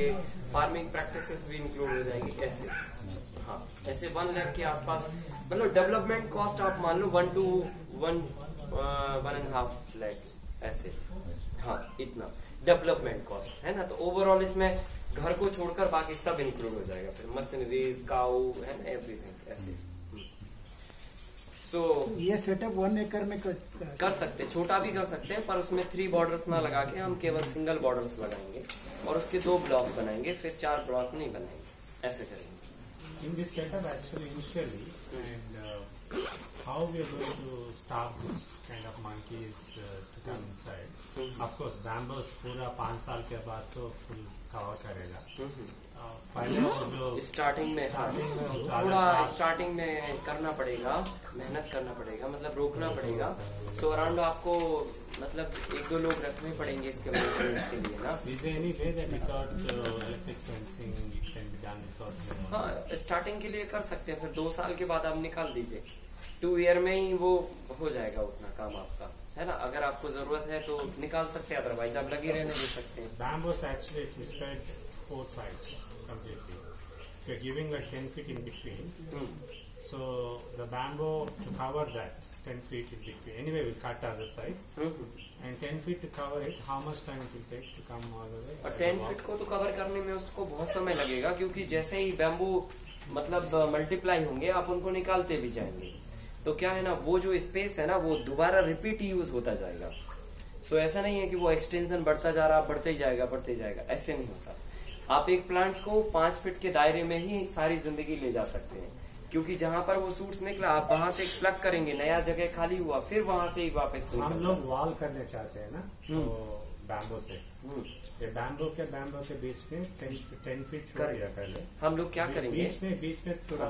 जाएंगे, farming practices भी include हो जाएंगी ऐसे। हाँ, ऐसे 1 लाख के आसपास, मतलब डेवलपमेंट कॉस्ट आप मान लो 1 to 1.5 लाख ऐसे। हाँ, इतना डेवलपमेंट कॉस्ट है ना। तो ओवरऑल इसमें घर को छोड़कर बाकी सब इंक्लूड हो जाएगा, फिर मशीनरीज, काऊ है ना, एवरीथिंग ऐसे। ये सेटअप 1 एकड़ में कर सकते हैं, छोटा भी कर सकते हैं, पर उसमें 3 बॉर्डर्स ना लगा के हम केवल सिंगल बॉर्डर्स लगाएंगे और उसके 2 ब्लॉक बनाएंगे, फिर 4 ब्लॉक नहीं बनाएंगे, ऐसे करेंगे। In this setup, actually, initially, and how we are going to stop this kind of monkeys to come inside? Of course, bamboos पूरा 5 साल के बाद तो फुल कवर करेगा। पहले जो स्टार्टिंग में थोड़ा स्टार्टिंग में करना पड़ेगा, मेहनत करना पड़ेगा, मतलब रोकना पड़ेगा। सो अराउंड आपको मतलब 1-2 लोग रखने पड़ेंगे इसके मेंटेनेंस के लिए ना। Is there any way that without electric fencing it can be done without? हाँ, स्टार्टिंग के लिए कर सकते हैं, फिर 2 साल के बाद आप निकाल दीजिए। 2 ईयर में ही वो हो जाएगा उतना काम आपका, है ना। अगर आपको जरूरत है तो निकाल सकते हैं, अदरवाइज आप लगे रहने दे सकते हैं। Bamboos actually it is spread 4 sides completely. We are giving a 10 feet in between. So the bamboo to cover that 10 feet in between. Anyway, we'll cut other side. And 10 feet to cover it, how much time it will take to come all the way? और 10 feet को तो cover करने में उसको बहुत समय लगेगा, क्योंकि जैसे ही बैम्बू मतलब मल्टीप्लाई होंगे आप उनको निकालते भी जाएंगे, तो क्या है ना, वो जो स्पेस है ना वो दोबारा रिपीट यूज होता जाएगा। सो ऐसा नहीं है कि वो एक्सटेंशन बढ़ता जा रहा, बढ़ते ही जाएगा, ऐसे नहीं होता। आप एक प्लांट्स को 5 फीट के दायरे में ही सारी जिंदगी ले जा सकते हैं, क्योंकि जहाँ पर वो सूट्स निकला आप वहां से प्लग करेंगे, नया जगह खाली हुआ, फिर वहां से ही वापस हम लोग वॉल करने चाहते हैं ना, तो बैम्बो से ये बैम्बो के बीच में 10 फीट छोड़ दिया पहले। हम लोग क्या करेंगे, बीच में थोड़ा,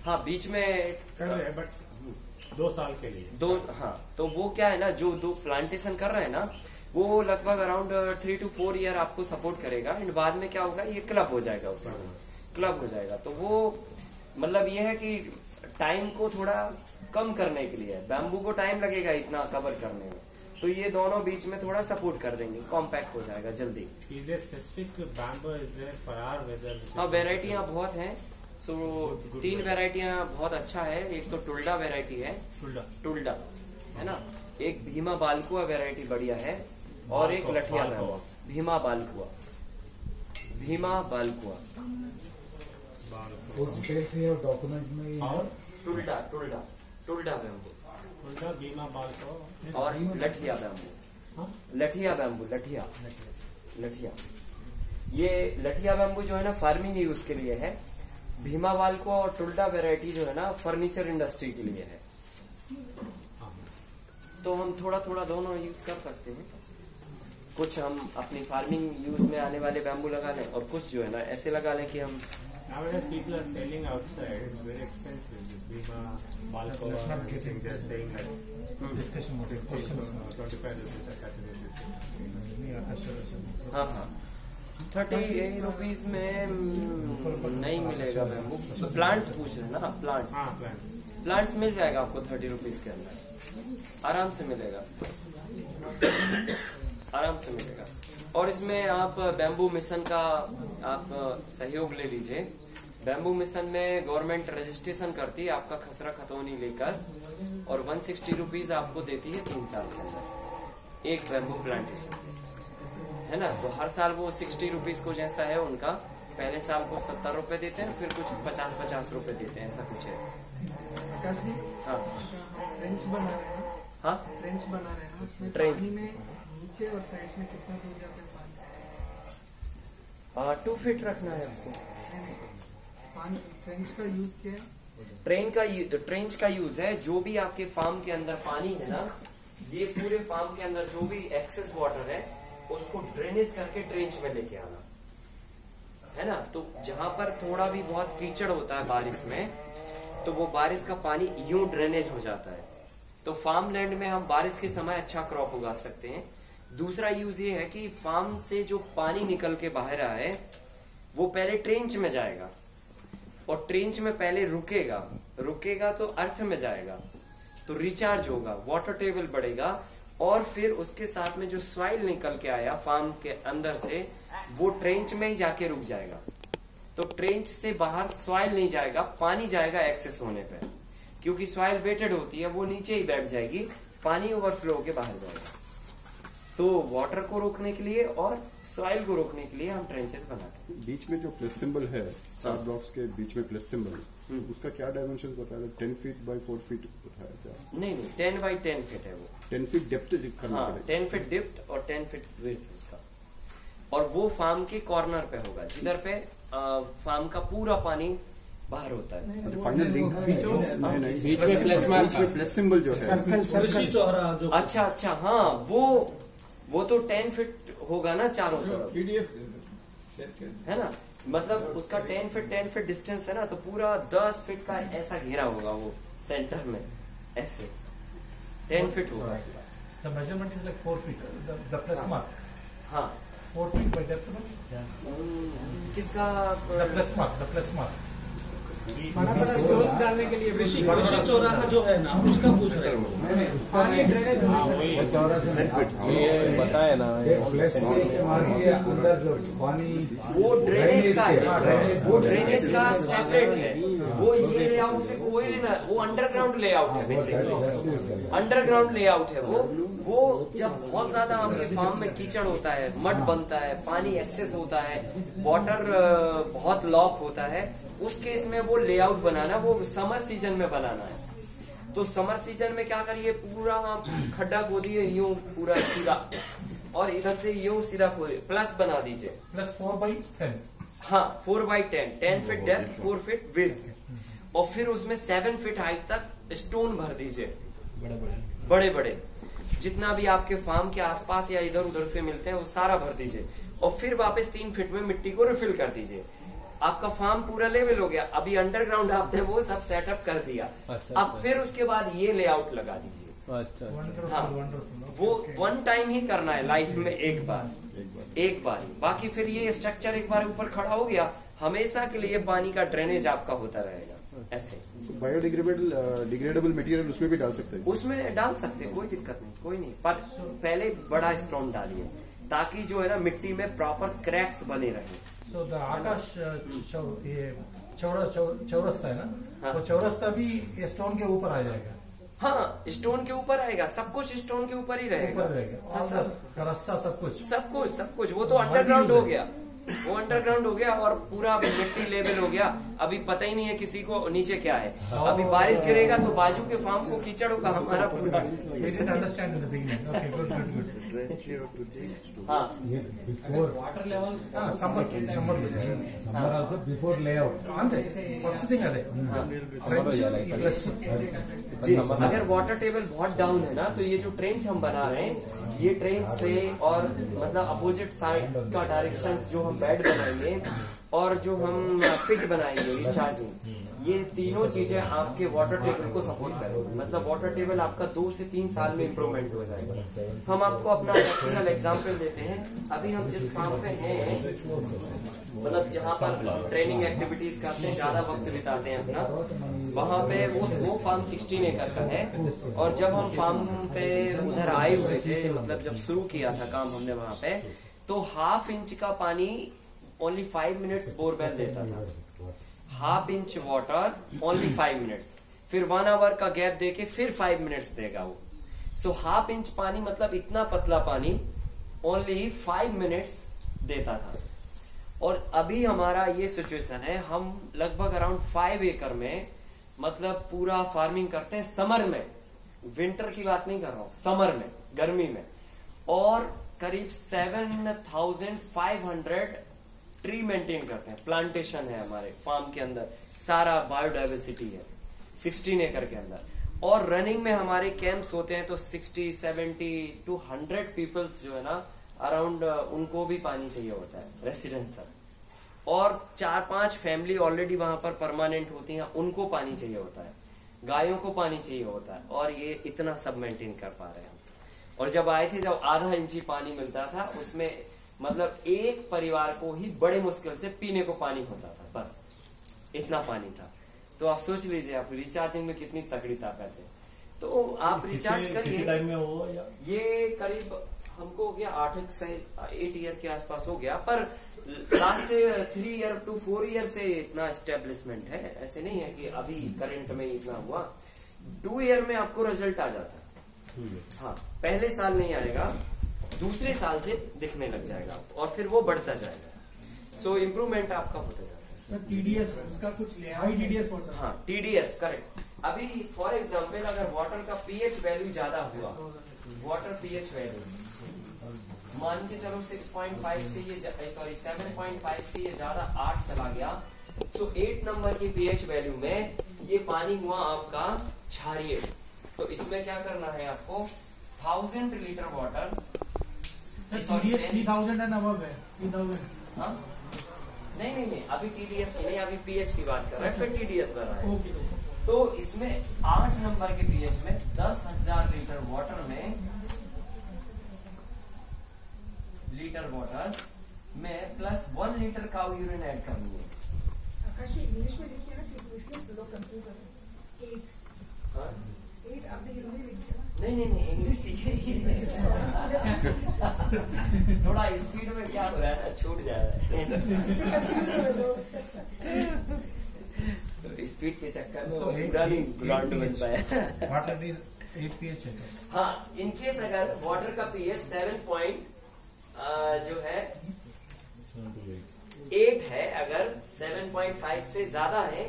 हाँ बीच में कर रहे हैं, बट 2 साल के लिए हाँ, तो वो क्या है ना, जो 2 प्लांटेशन कर रहे हैं ना, वो लगभग अराउंड 3 to 4 ईयर आपको सपोर्ट करेगा। एंड बाद में क्या होगा, ये क्लब हो जाएगा, उसमें क्लब हो जाएगा। तो वो मतलब ये है कि टाइम को थोड़ा कम करने के लिए, बैम्बू को टाइम लगेगा इतना कवर करने में, तो ये दोनों बीच में थोड़ा सपोर्ट कर देंगे, कॉम्पैक्ट हो जाएगा जल्दी। हाँ, वेराइटियाँ बहुत हैं। सो 3 वेराइटियाँ बहुत अच्छा है। एक तो टुल्डा वेराइटी है, टुल्डा है ना, एक भीमा बालकुआ वेराइटी बढ़िया है, और एक लठिया बैम्बू, भीमा बालकुआ डॉक्यूमेंट में, और टुल्डा बैम्बू, भीमा बालकुआ और लठिया बैम्बू, लठिया। ये लठिया बैम्बू जो है ना फार्मिंग यूज के लिए है, भीमा बालकुआ और टुल्डा वेराइटी जो है ना फर्नीचर इंडस्ट्री के लिए है। तो हम थोड़ा थोड़ा दोनों यूज कर सकते हैं, कुछ हम अपनी फार्मिंग यूज में आने वाले बैम्बू लगा लें, और कुछ जो है ना ऐसे लगा लें कि हम Nowadays people are selling outside, it's very expensive. Bima, Balco, everything they're saying like discussion 25 rupees or 30 rupees. हाँ 30 रुपीज में नहीं मिलेगा बैम्बू। प्लांट्स पूछ रहे हैं ना, प्लांट्स मिल जाएगा आपको 30 रुपीज के अंदर, आराम से मिलेगा। और इसमें आप बैम्बू मिशन का आप सहयोग ले लीजिए। बैम्बू मिशन में गवर्नमेंट रजिस्ट्रेशन करती है आपका खसरा खतौनी लेकर, और 160 रुपीज आपको देती है 3 साल के अंदर एक बैम्बू प्लांटेशन, है ना। तो हर साल वो 60 रुपीज को जैसा है उनका, पहले साल को 70 रुपए देते हैं, फिर कुछ 50 रुपए देते हैं, ऐसा कुछ है। आकाश जी, हाँ, ट्रेंच बना रहे हैं। हाँ, ट्रेंच बना रहे हैं, उसमें ट्रेंच पानी में नीचे और साइड में कितना दूर जाता है पानी? 2 फीट रखना है उसको। पानी ट्रेंच का यूज क्या है? ट्रेंच का यूज है, जो भी आपके फार्म के अंदर पानी है ना, ये पूरे फार्म के अंदर जो भी एक्सेस वाटर है उसको ड्रेनेज करके ट्रेंच में लेके आना, है ना। तो जहां पर थोड़ा भी बहुत कीचड़ होता है बारिश में, तो वो बारिश का पानी यूं ड्रेनेज हो जाता है। तो फार्म लैंड में हम बारिश के समय अच्छा क्रॉप उगा सकते हैं। दूसरा यूज ये है कि फार्म से जो पानी निकल के बाहर आए वो पहले ट्रेंच में जाएगा, और ट्रेंच में पहले रुकेगा तो अर्थ में जाएगा, तो रिचार्ज होगा, वाटर टेबल बढ़ेगा, और फिर उसके साथ में जो सॉइल निकल के आया फार्म के अंदर से वो ट्रेंच में ही जाके रुक जाएगा। तो ट्रेंच से बाहर सॉइल नहीं जाएगा, पानी जाएगा एक्सेस होने पे, क्योंकि सॉइल वेटेड होती है, वो नीचे ही बैठ जाएगी, पानी ओवरफ्लो होके बाहर जाएगा। तो वाटर को रोकने के लिए और सॉइल को रोकने के लिए हम ट्रेंचेस बनाते हैं। बीच में जो प्लस सिंबल है, 4 ब्लॉक्स के बीच में प्लस सिंबल, उसका क्या डायमेंशन बताया? 10 फीट बाय 4 फीट बताया क्या? नहीं, 10 बाई 10 फीट है वो। 10 फीट डेप्थ करना हाँ, पड़ेगा। 10 फीट डिप्थ और 10 फीट विड्थ उसका। और वो फार्म के कॉर्नर पे होगा, जिधर पे फार्म का पूरा पानी बाहर होता है। फाइनल लिंक बीच में प्लस मार्क, बीच में प्लस सिंबल जो है, सर्कल अच्छा, हाँ, वो तो 10 फीट होगा ना चारों तरफ, है ना। मतलब उसका 10 फीट डिस्टेंस है ना, तो पूरा 10 फीट का ऐसा घेरा होगा वो सेंटर में, ऐसे 10 फीट होगा। The measurement is like 4 feet. The plus mark. हाँ, 4 feet by depth. किसका The plus mark. The plus mark. बड़ा बड़ा स्टोन्स डालने के लिए ऋषि चौराहा जो है ना, उसका पूछ रहे हो। पानी ड्रेनेज वो चौरासे में बताया ना प्लस से मारिए अंदर जो पानी वो ड्रेनेज का है, वो ड्रेनेज का सेपरेट है। वो ये लेआउट से कोई लेना, वो अंडरग्राउंड लेआउट है बेसिकली, अंडरग्राउंड लेआउट है वो जब बहुत ज्यादा आपके फार्म में कीचड़ होता है, मड बनता है, पानी एक्सेस होता है, वाटर बहुत लॉक होता है, उस केस में वो लेआउट बनाना, वो समर सीजन में बनाना है। तो समर सीजन में क्या करिए, पूरा खड्डा खोदिए यूं पूरा सीधा, और इधर से यूं सीधा खोदिए, प्लस बना दीजिए, Plus 4 by 10. हाँ 4 by 10 feet depth, 4 feet width, और फिर उसमें 7 फीट हाइट तक स्टोन भर दीजिए, बड़े बड़े जितना भी आपके फार्म के आसपास या इधर उधर से मिलते हैं वो सारा भर दीजिए, और फिर वापस 3 फीट में मिट्टी को रिफिल कर दीजिए। आपका फार्म पूरा लेवल हो गया। अभी अंडरग्राउंड आपने वो सब सेटअप कर दिया। अब फिर उसके बाद ये लेआउट लगा दीजिए। Wonderful, हाँ, wonderful. वो 1 टाइम ही करना है लाइफ में, एक बार ही। बाकी फिर ये स्ट्रक्चर एक बार ऊपर खड़ा हो गया, हमेशा के लिए पानी का ड्रेनेज आपका होता रहेगा ऐसे। बायोडिग्रेडेबल मटेरियल उसमें भी डाल सकते हैं? उसमें डाल सकते हैं, कोई दिक्कत नहीं, कोई नहीं, पर पहले बड़ा स्टोन डालिए ताकि जो है ना मिट्टी में प्रॉपर क्रैक्स बने रहे। So the आकाश ये चौरस्ता है ना, हाँ। वो चौरस्ता भी ये स्टोन के ऊपर आ जाएगा, हाँ, स्टोन के ऊपर आएगा, सब कुछ स्टोन के ऊपर ही रहेगा। ऊपर रहेगा, हाँ, और सब रास्ता सब कुछ वो तो अंडरग्राउंड हो गया, वो अंडरग्राउंड हो गया और पूरा मिट्टी लेवल हो गया। अभी पता ही नहीं है किसी को नीचे क्या है। अभी बारिश गिरेगा तो बाजू के फार्म को कीचड़ होगा हमारा पूरा। We didn't understand in the beginning. Okay, good. हाँ, ये before Summer summer also before layout అంతే ఫస్ట్ థింగ్ అదే ప్లస్ जी, अगर वाटर टेबल बहुत डाउन है ना, तो ये जो ट्रेंच हम बना रहे हैं, ये ट्रेंच से और मतलब अपोजिट साइड का डायरेक्शन जो हम बेड बनाएंगे और जो हम पिट बनाएंगे रिचार्जिंग, ये तीनों चीजें आपके वाटर टेबल को सपोर्ट करेंगी। मतलब वाटर टेबल आपका 2 से 3 साल में इम्प्रूवमेंट हो जाएगा। हम आपको अपना प्रैक्टिकल एग्जांपल देते हैं। अभी हम जिस फार्म पे हैं, मतलब जहाँ पर ट्रेनिंग एक्टिविटीज करते हैं, ज्यादा वक्त बिताते हैं अपना, वहाँ पे वो फार्म 16 एकड़ का है। और जब हम फार्म पे उधर आए हुए थे, मतलब जब शुरू किया था काम हमने वहाँ पे, तो 1/2 इंच का पानी ओनली 5 मिनट्स बोरवेल देता था। 1/2 इंच वाटर ओनली 5 मिनट्स, फिर 1 आवर का गैप देके फिर 5 मिनट्स देगा वो। सो 1/2 इंच पानी मतलब इतना पतला पानी ओनली 5 मिनट्स देता था। और अभी हमारा ये सिचुएशन है, हम लगभग अराउंड 5 एकड़ में मतलब पूरा फार्मिंग करते हैं समर में, विंटर की बात नहीं कर रहा हूं, समर में, गर्मी में। और करीब 7,500 ट्री मेंटेन करते हैं। प्लांटेशन है हमारे फार्म के अंदर, सारा बायोडाइवर्सिटी है 16 एकड़ के अंदर। और रनिंग में हमारे कैंप्स होते हैं, तो 60, 70 to 100 पीपल्स जो है ना अराउंड, उनको भी पानी चाहिए होता है, रेसिडेंशियल। और 4-5 फैमिली ऑलरेडी वहां पर परमानेंट होती हैं, उनको पानी चाहिए होता है, गायों को पानी चाहिए होता है। और ये इतना सब मेंटेन कर पा रहे हैं। और जब आए थे, जब 1/2 इंची पानी मिलता था, उसमें मतलब एक परिवार को ही बड़े मुश्किल से पीने को पानी होता था, बस इतना पानी था। तो आप सोच लीजिए, आप रिचार्जिंग में कितनी तगड़ी ताकत है। तो आप रिचार्ज करिए। टाइम में हो या ये करीब हमको हो गया 8 ईयर के आसपास हो गया। पर लास्ट 3 ईयर to 4 ईयर से इतना एस्टेब्लिशमेंट है, ऐसे नहीं है कि अभी करंट में इतना हुआ। 2 ईयर में आपको रिजल्ट आ जाता है। हाँ, पहले साल नहीं आएगा, दूसरे साल से दिखने लग जाएगा और फिर वो बढ़ता जाएगा। सो इम्प्रूवमेंट आपका होता जाता है। टीडीएस उसका कुछ हाई टीडीएस वाटर। हाँ, टीडीएस करेक्ट। अभी फॉर एग्जाम्पल अगर वाटर का पीएच वैल्यू ज्यादा हुआ, वाटर पीएच वैल्यू मान के चलो 6.5 से ये 7.5 से ये ज्यादा 8 चला गया, सो 8 नंबर की पीएच वैल्यू में ये पानी हुआ आपका क्षारीय। तो इसमें क्या करना है आपको, 1000 litre water, sorry 3000 and above है 3000। हाँ नहीं अभी टीडीएस की नहीं, अभी पीएच की बात कर रहे हैं, फिर टीडीएस कर रहा है। ओके। तो इसमें 8 नंबर के पीएच में 10,000 लीटर वाटर में plus 1 litre cow urine add करनी है। आकाश इंग्लिश में लिखिए ना, इसलिए लोग कंफ्यूज हो रहे हैं। 8 आपने हिंदी में लिखा ना? नहीं इंग्लिश सीखिए। थोड़ा स्पीड में क्या हो रहा है ना, छूट जा रहा है। तो स्पीड के चक्कर में पूरा नहीं ग्राउंड बन पाया। वाटर इज 8 pH है। हाँ, इनकेस अगर वाटर का पीएच 7 जो है 8 है, अगर 7.5 से ज्यादा है,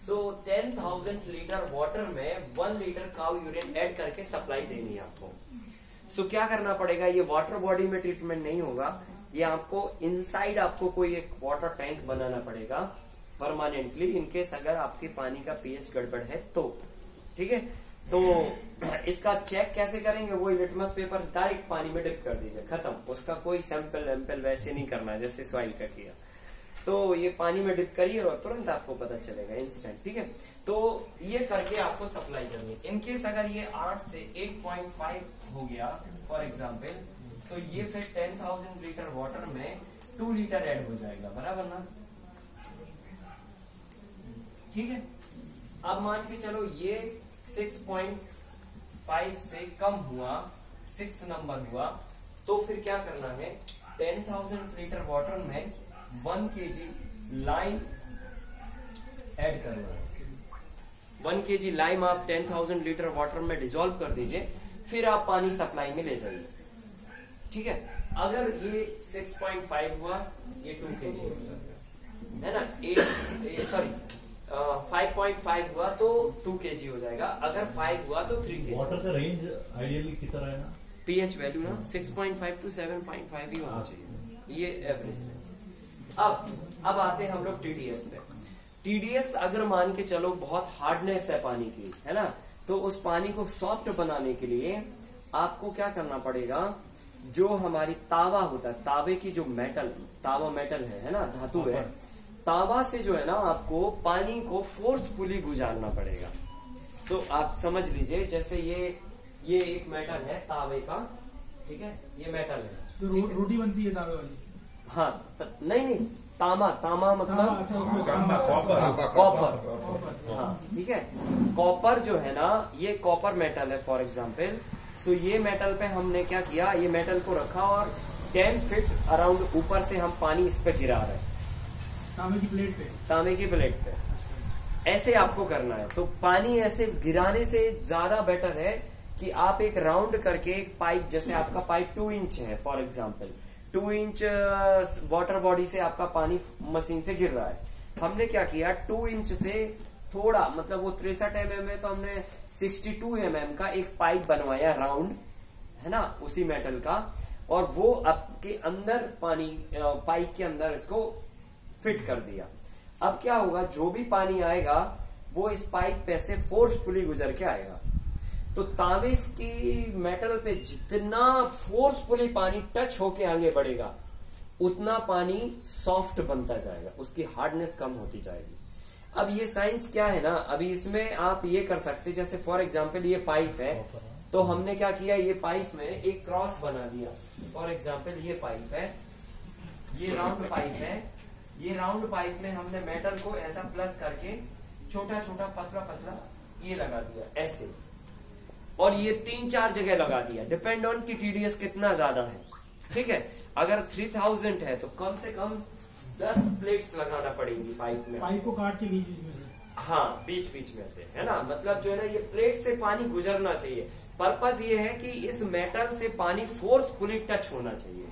सो 10,000 लीटर वाटर में 1 लीटर काउ यूरिन ऐड करके सप्लाई देनी है आपको। सो क्या करना पड़ेगा, ये वाटर बॉडी में ट्रीटमेंट नहीं होगा, ये आपको इनसाइड आपको कोई एक वाटर टैंक बनाना पड़ेगा परमानेंटली, इनकेस अगर आपके पानी का पीएच गड़बड़ है तो। ठीक है, तो इसका चेक कैसे करेंगे, वो लिटमस पेपर डायरेक्ट पानी में डिप कर दीजिए, खत्म। उसका कोई सैंपल वैसे नहीं करना जैसे सॉइल का किया। तो ये पानी में डिप करिए और तुरंत आपको पता चलेगा, इंस्टेंट। ठीक है, तो ये करके आपको सप्लाई करनी है। इनकेस अगर ये 8 से 8.5 हो गया फॉर एग्जाम्पल, तो ये फिर 10,000 लीटर वाटर में 2 लीटर ऐड हो जाएगा, बराबर ना। ठीक है, अब मान के चलो ये 6.5 से कम हुआ, 6 नंबर हुआ, तो फिर क्या करना है, 10,000 लीटर वाटर में 1 kg लाइम ऐड करना है। 1 kg लाइम आप 10,000 लीटर वाटर में डिसॉल्व कर दीजिए, फिर आप पानी सप्लाई में ले जाइए। ठीक है, अगर ये 6.5 हुआ, ये 2 kg हो जाएगा, है ना। 5.5 हुआ तो 2 kg हो जाएगा, अगर 5 हुआ तो 3 kg। वाटर का रेंज आइडियली कितना है ना, पीएच वैल्यू ना 6.5 to 7.5 ही होना चाहिए, ये एवरेज है। अब आते हैं हम लोग टीडीएस पे। टीडीएस अगर मान के चलो बहुत हार्डनेस है पानी की, है ना, तो उस पानी को सॉफ्ट बनाने के लिए आपको क्या करना पड़ेगा, जो हमारी तावा होता है, तावे की जो तावा मेटल है ना, धातु है, तावा से जो है ना आपको पानी को फोर्सफुली गुजारना पड़ेगा। तो आप समझ लीजिए, जैसे ये एक मेटल है तावे का, ठीक है, ये मेटल है, तो रोटी बनती है तावे वाली। हाँ, नहीं तामा मतलब कॉपर। हाँ, ठीक है, कॉपर जो है ना, ये कॉपर मेटल है फॉर एग्जाम्पल। सो ये मेटल पे हमने क्या किया, ये मेटल को रखा और 10 फीट अराउंड ऊपर से हम पानी इस पे गिरा रहे हैं, तांबे की प्लेट पे। ऐसे आपको करना है। तो पानी ऐसे गिराने से ज्यादा बेटर है कि आप एक राउंड करके एक पाइप, जैसे आपका पाइप 2 इंच है for example, 2 inch water body से आपका पानी मशीन से गिर रहा है, हमने क्या किया, 2 इंच से थोड़ा, मतलब वो 63 mm है, तो हमने 62 mm का एक पाइप बनवाया राउंड, है ना, उसी मेटल का, और वो आपके अंदर पानी पाइप के अंदर इसको फिट कर दिया। अब क्या होगा, जो भी पानी आएगा वो इस पाइप पे से फोर्सफुली गुजर के आएगा। तो तांबे की मेटल पे जितना फोर्सफुली पानी टच होके आगे बढ़ेगा, उतना पानी सॉफ्ट बनता जाएगा, उसकी हार्डनेस कम होती जाएगी। अब ये साइंस क्या है ना, अभी इसमें आप ये कर सकते, जैसे फॉर एग्जाम्पल ये पाइप है, तो हमने क्या किया, ये पाइप में एक क्रॉस बना दिया। फॉर एग्जाम्पल ये पाइप है, ये राउंड पाइप है, ये राउंड पाइप में हमने मेटल को ऐसा प्लस करके छोटा छोटा पतला पतला ये लगा दिया ऐसे, और ये 3-4 जगह लगा दिया, डिपेंड ऑन की टीडीएस कितना ज्यादा है। ठीक है, अगर 3000 है तो कम से कम 10 प्लेट्स लगाना पड़ेंगी पाइप में। पाइप को काट के बीच में से, हाँ बीच बीच में से, है ना। मतलब जो है ना, ये प्लेट से पानी गुजरना चाहिए। पर्पस ये है कि इस मेटल से पानी फोर्सफुली टच होना चाहिए।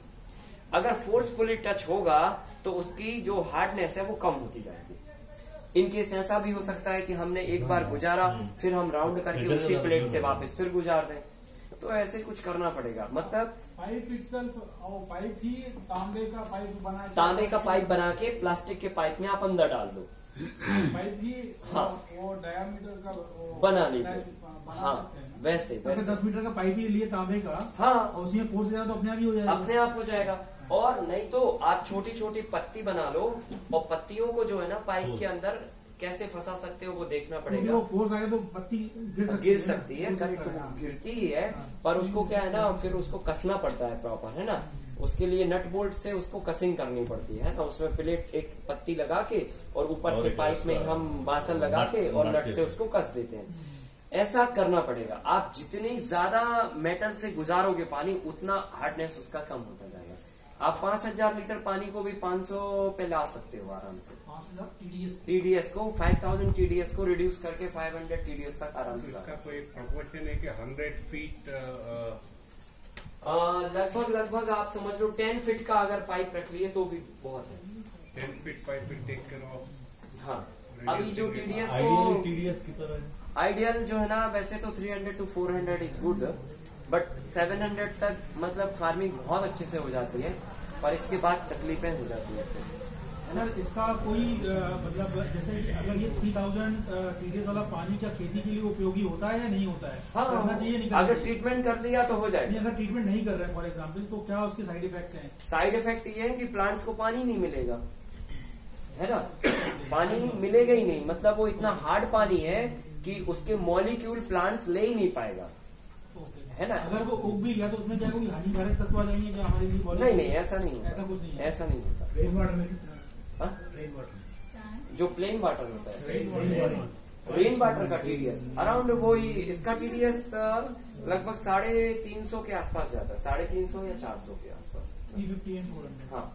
अगर फोर्सफुली टच होगा तो उसकी जो हार्डनेस है वो कम होती जाएगी। इनकेस ऐसा भी हो सकता है कि हमने एक बार गुजारा, फिर हम राउंड करके उसी प्लेट से वापस फिर गुजार दें, तो ऐसे कुछ करना पड़ेगा। मतलब पाइप इटसेल्फ, पाइप ही तांबे का पाइप बना के प्लास्टिक के पाइप में आप अंदर डाल दो, पाइप ही हाँ वो डायमीटर का बना लीजिए। हाँ वैसे 10 मीटर का पाइप ही लिए तांबे का, हाँ और उसमें फोर्स ज्यादा तो अपने आप ही हो जाएगा, अपने आप हो जाएगा। और नहीं तो आप छोटी छोटी पत्ती बना लो, और पत्तियों को जो है ना पाइप के अंदर कैसे फंसा सकते हो वो देखना पड़ेगा। वो फोर्स आएगा तो पत्ती गिर सकती है, करेक्ट, गिरती ही है, पर उसको क्या है ना, फिर उसको कसना पड़ता है प्रॉपर, है ना। उसके लिए नट बोल्ट से उसको कसिंग करनी पड़ती है ना। उसमें प्लेट एक पत्ती लगा के और ऊपर से पाइप में हम बासन लगा के और नट से उसको कस देते हैं। ऐसा करना पड़ेगा। आप जितनी ज्यादा मेटल से गुजारोगे पानी, उतना हार्डनेस उसका कम होता जाएगा। आप 5000 लीटर पानी को भी 500 पे ला सकते हो आराम से। 5000 TDS को 5000 TDS को रिड्यूस करके 500 TDS तक आराम से। इसका कोई प्रोपोर्शन है कि 100 फीट लगभग आप समझ लो 10 फीट का अगर पाइप रख लिए तो भी बहुत है। 10 feet pipe will take care of. हाँ अभी जो TDS आइडियली TDS की तरह है। आइडियल जो है ना, वैसे तो 300 to 400 इज गुड, बट 700 तक मतलब फार्मिंग बहुत अच्छे से हो जाती है, पर इसके बाद तकलीफें हो जाती है। सर इसका कोई मतलब जैसे कि अगर ये 3000 TDS वाला पानी क्या खेती के लिए उपयोगी होता है या नहीं होता है? हाँ, करना चाहिए, नहीं अगर ट्रीटमेंट कर लिया तो हो जाएगा। अगर ट्रीटमेंट नहीं कर रहे हैं फॉर एग्जाम्पल, तो क्या उसके साइड इफेक्ट हैं? साइड इफेक्ट ये है कि प्लांट्स को पानी नहीं मिलेगा, है ना। पानी मिलेगा ही नहीं, मतलब वो इतना हार्ड पानी है कि उसके मॉलिक्यूल प्लांट्स ले ही नहीं पाएगा, है ना। अगर वो उग भी गया तो उसमें क्या कोई हानिकारक तत्व आ जाएंगे क्या हमारे लिए? नहीं ऐसा नहीं होता, ऐसा कुछ नहीं है। ऐसा नहीं होता। रेन वाटर में जो प्लेन वाटर होता है, रेन वाटर का TDS अराउंड वही, इसका TDS लगभग 350 के आसपास जाता है, 350 या 400 के आसपास। 350 and 400। हाँ,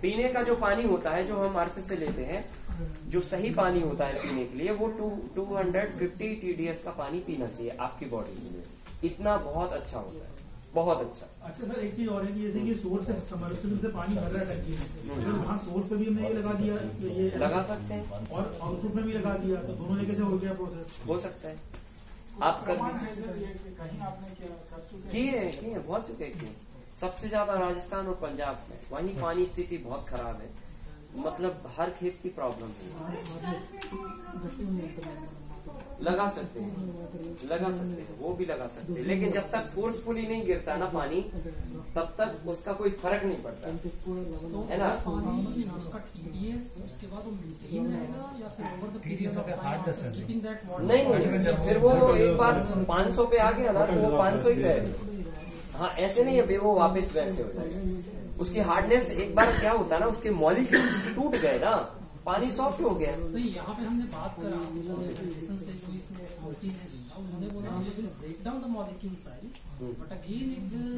पीने का जो पानी होता है जो हम अर्थ से लेते हैं, जो सही पानी होता है पीने के लिए, वो 250 TDS का पानी पीना चाहिए आपकी बॉडी के लिए। इतना बहुत अच्छा होता है, बहुत अच्छा। अच्छा सर, एक चीज और है कि जैसे कि सोर्स से सबमर्सिबल से पानी भर रहा है टंकी में, तो वहाँ सोर्स पे भी हमने ये लगा दिया, ये लगा सकते हैं, और आउटपुट में भी लगा दिया, तो दोनों जगह से हो गया प्रोसेस। हो सकता है, आप कर कहीं आपने कर चुके किए बहुत चुके किए। सबसे ज्यादा राजस्थान और पंजाब में, वहीं पानी स्थिति बहुत खराब है, मतलब हर खेत की प्रॉब्लम है। लगा सकते हैं, वो भी लगा सकते हैं, लेकिन जब तक फोर्सफुली नहीं गिरता ना पानी, तब तक उसका कोई फर्क नहीं पड़ता, है ना। उसका TDS उसके बाद वो मेंटेन रहेगा या फिर over the period of time? नहीं, फिर वो एक बार 500 पे आ गया ना तो वो 500 ही रहेगा। हाँ, ऐसे नहीं है वो वापस वैसे हो जाएगा। उसकी हार्डनेस एक बार क्या होता है ना, उसके मॉलिक्यूल टूट गए ना, पानी सॉफ्ट हो गया। तो यहाँ पे हमने बात करा से जो इसमें एक्सपर्टीज है, उन्होंने बोला break down the molecule size, but again it will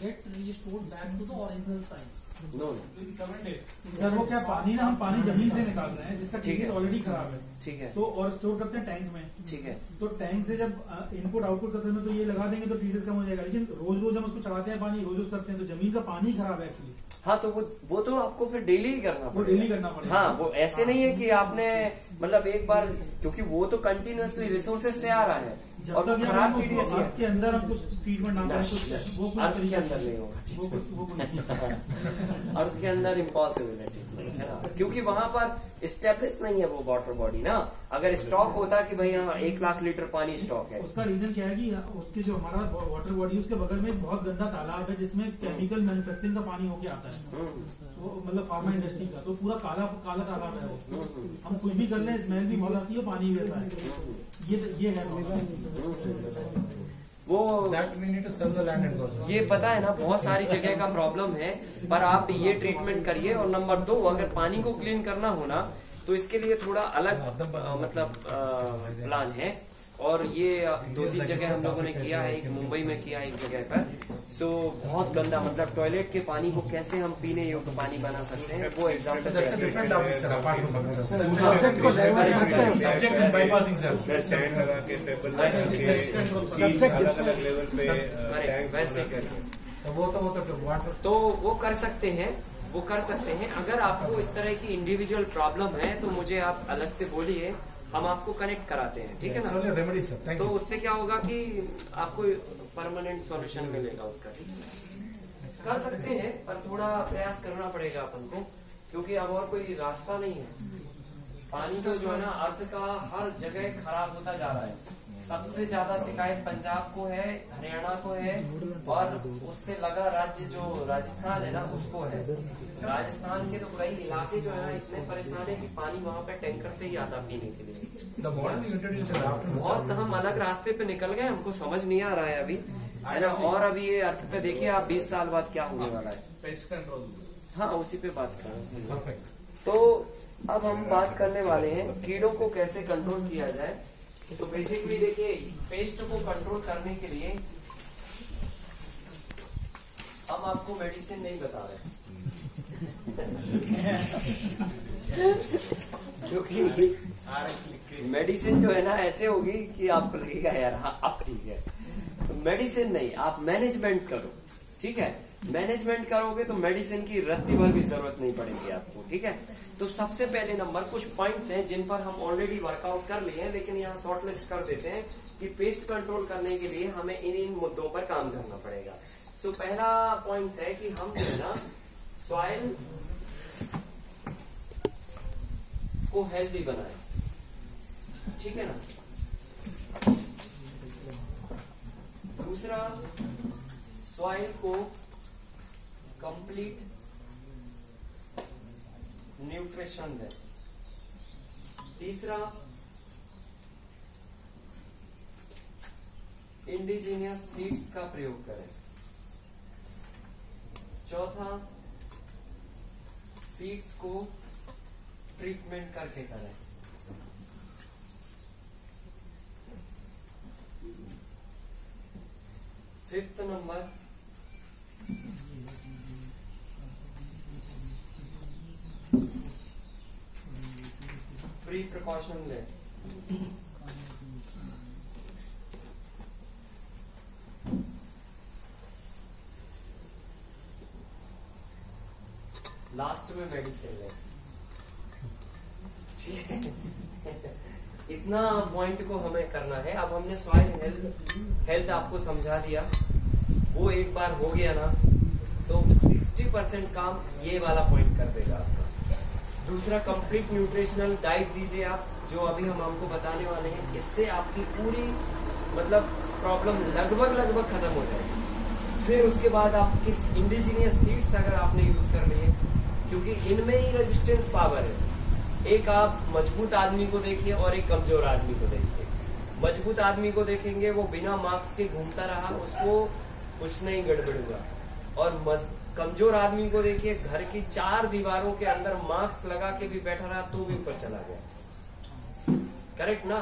get restored back to the original size. Sir वो क्या पानी ना, हम पानी जमीन से निकाल रहे हैं जिसका TDS ऑलरेडी खराब है, ठीक है, तो और स्टोर करते हैं टैंक में, ठीक है। तो टैंक से जब इनपुट आउटपुट करते हैं तो ये लगा देंगे तो TDS कम हो जाएगा, लेकिन रोज रोज हम उसको चढ़ाते हैं पानी, रोज करते हैं तो जमीन का पानी खराब है एक्चुअली। हाँ, तो वो तो आपको फिर डेली ही करना पड़ेगा, वो डेली करना पड़ेगा। हाँ, वो ऐसे नहीं है कि आपने मतलब एक बार, क्योंकि वो तो कंटिन्यूअसली रिसोर्सेज से आ रहा है, और वो खराब TDS के अंदर हम कुछ ट्रीटमेंट ना करें, वो अर्थ के अंदर नहीं होगा, अर्थ के अंदर इम्पॉसिबिलिटी है ना, क्योंकि वहां पर स्टेब्लिश नहीं है वो वाटर बॉडी ना। अगर स्टॉक होता कि भाई हाँ 1 लाख लीटर पानी स्टॉक है, उसका रीजन क्या है कि उसके जो हमारा वाटर बॉडी उसके बगल में एक बहुत गंदा तालाब है जिसमें केमिकल मैन्युफैक्चरिंग का पानी होके आता है, तो मतलब फार्मा इंडस्ट्री का, तो पूरा काला काला तालाब है वो। हम कुछ भी कर ले, स्मेल भी बहुत आती है, पानी भी वैसा है, ये है वो ये पता है ना, बहुत सारी जगह का प्रॉब्लम है, पर आप ये ट्रीटमेंट करिए। और नंबर 2, अगर पानी को क्लीन करना हो ना, तो इसके लिए थोड़ा अलग मतलब प्लान है, और ये 2-3 जगह हम लोगों ने किया है, एक मुंबई में किया है एक जगह पर। सो बहुत गंदा, मतलब टॉयलेट के पानी को कैसे हम पीने योग्य पानी बना सकते हैं वो एग्जाम्पल। तो वो कर सकते हैं। अगर आपको इस तरह की इंडिविजुअल प्रॉब्लम है तो मुझे आप अलग से बोलिए, हम आपको कनेक्ट कराते हैं, ठीक है ना। रेमेडी सर, तो उससे क्या होगा कि आपको परमानेंट सॉल्यूशन मिलेगा उसका। कर सकते हैं पर थोड़ा प्रयास करना पड़ेगा अपन को, क्योंकि अब और कोई रास्ता नहीं है। पानी तो जो है ना अर्थ का हर जगह खराब होता जा रहा है। सबसे ज्यादा शिकायत पंजाब को है, हरियाणा को है, और उससे लगा राज्य जो राजस्थान है ना उसको है। राजस्थान के तो कई इलाके जो है ना इतने परेशान है कि पानी वहाँ पे टैंकर से ही आता पीने के लिए। बहुत हम अलग रास्ते पे निकल गए, हमको समझ नहीं आ रहा है अभी, है ना। और अभी ये अर्थ पे देखिए आप 20 साल बाद क्या होने वाला है। पेस्ट कंट्रोल, हाँ उसी पे बात कर रहे हैं। तो अब हम बात करने वाले हैं कीड़ों को कैसे कंट्रोल किया जाए। तो बेसिकली देखिए, पेस्ट को कंट्रोल करने के लिए हम आपको मेडिसिन नहीं बता रहे क्योंकि मेडिसिन जो है ना ऐसे होगी कि आपको लगेगा यार हाँ अब ठीक है। तो मेडिसिन नहीं, आप मैनेजमेंट करो, ठीक है। मैनेजमेंट करोगे तो मेडिसिन की रत्ती भर भी जरूरत नहीं पड़ेगी आपको, ठीक है। तो सबसे पहले नंबर कुछ पॉइंट्स हैं जिन पर हम ऑलरेडी वर्कआउट कर लिए हैं, लेकिन यहाँ शॉर्ट लिस्ट कर देते हैं कि पेस्ट कंट्रोल करने के लिए हमें इन मुद्दों पर काम करना पड़ेगा। सो पहला पॉइंट है कि हम जो है ना सॉइल को हेल्दी बनाएं, ठीक है ना। दूसरा, सॉइल को कंप्लीट न्यूट्रिशन दें। तीसरा, इंडिजीनियस सीड्स का प्रयोग करें। चौथा, सीड्स को ट्रीटमेंट करके करें। फिफ्थ नंबर, प्री प्रिकॉशन लें। लास्ट में मेडिसिन लें, ठीक है। इतना पॉइंट को हमें करना है। अब हमने सॉइल हेल्थ आपको समझा दिया, वो एक बार हो गया ना तो 60% काम ये वाला पॉइंट कर देगा आपका। दूसरा, कंप्लीट न्यूट्रिशनल डाइट दीजिए आप, जो अभी हम आपको बताने वाले हैं। इससे आपकी पूरी मतलब प्रॉब्लम लगभग खत्म हो जाएगी। फिर उसके बाद आप किस इंडिजीनियस सीड्स अगर आपने यूज कर लिए, क्योंकि इनमें ही रेजिस्टेंस पावर है। एक आप मजबूत आदमी को देखिए और एक कमजोर आदमी को देखिए। मजबूत आदमी को देखेंगे वो बिना मास्क के घूमता रहा, उसको कुछ नहीं गड़बड़ हुआ। और कमजोर आदमी को देखिए, घर की 4 दीवारों के अंदर मास्क लगा के भी बैठा रहा तो भी ऊपर चला गया। करेक्ट ना।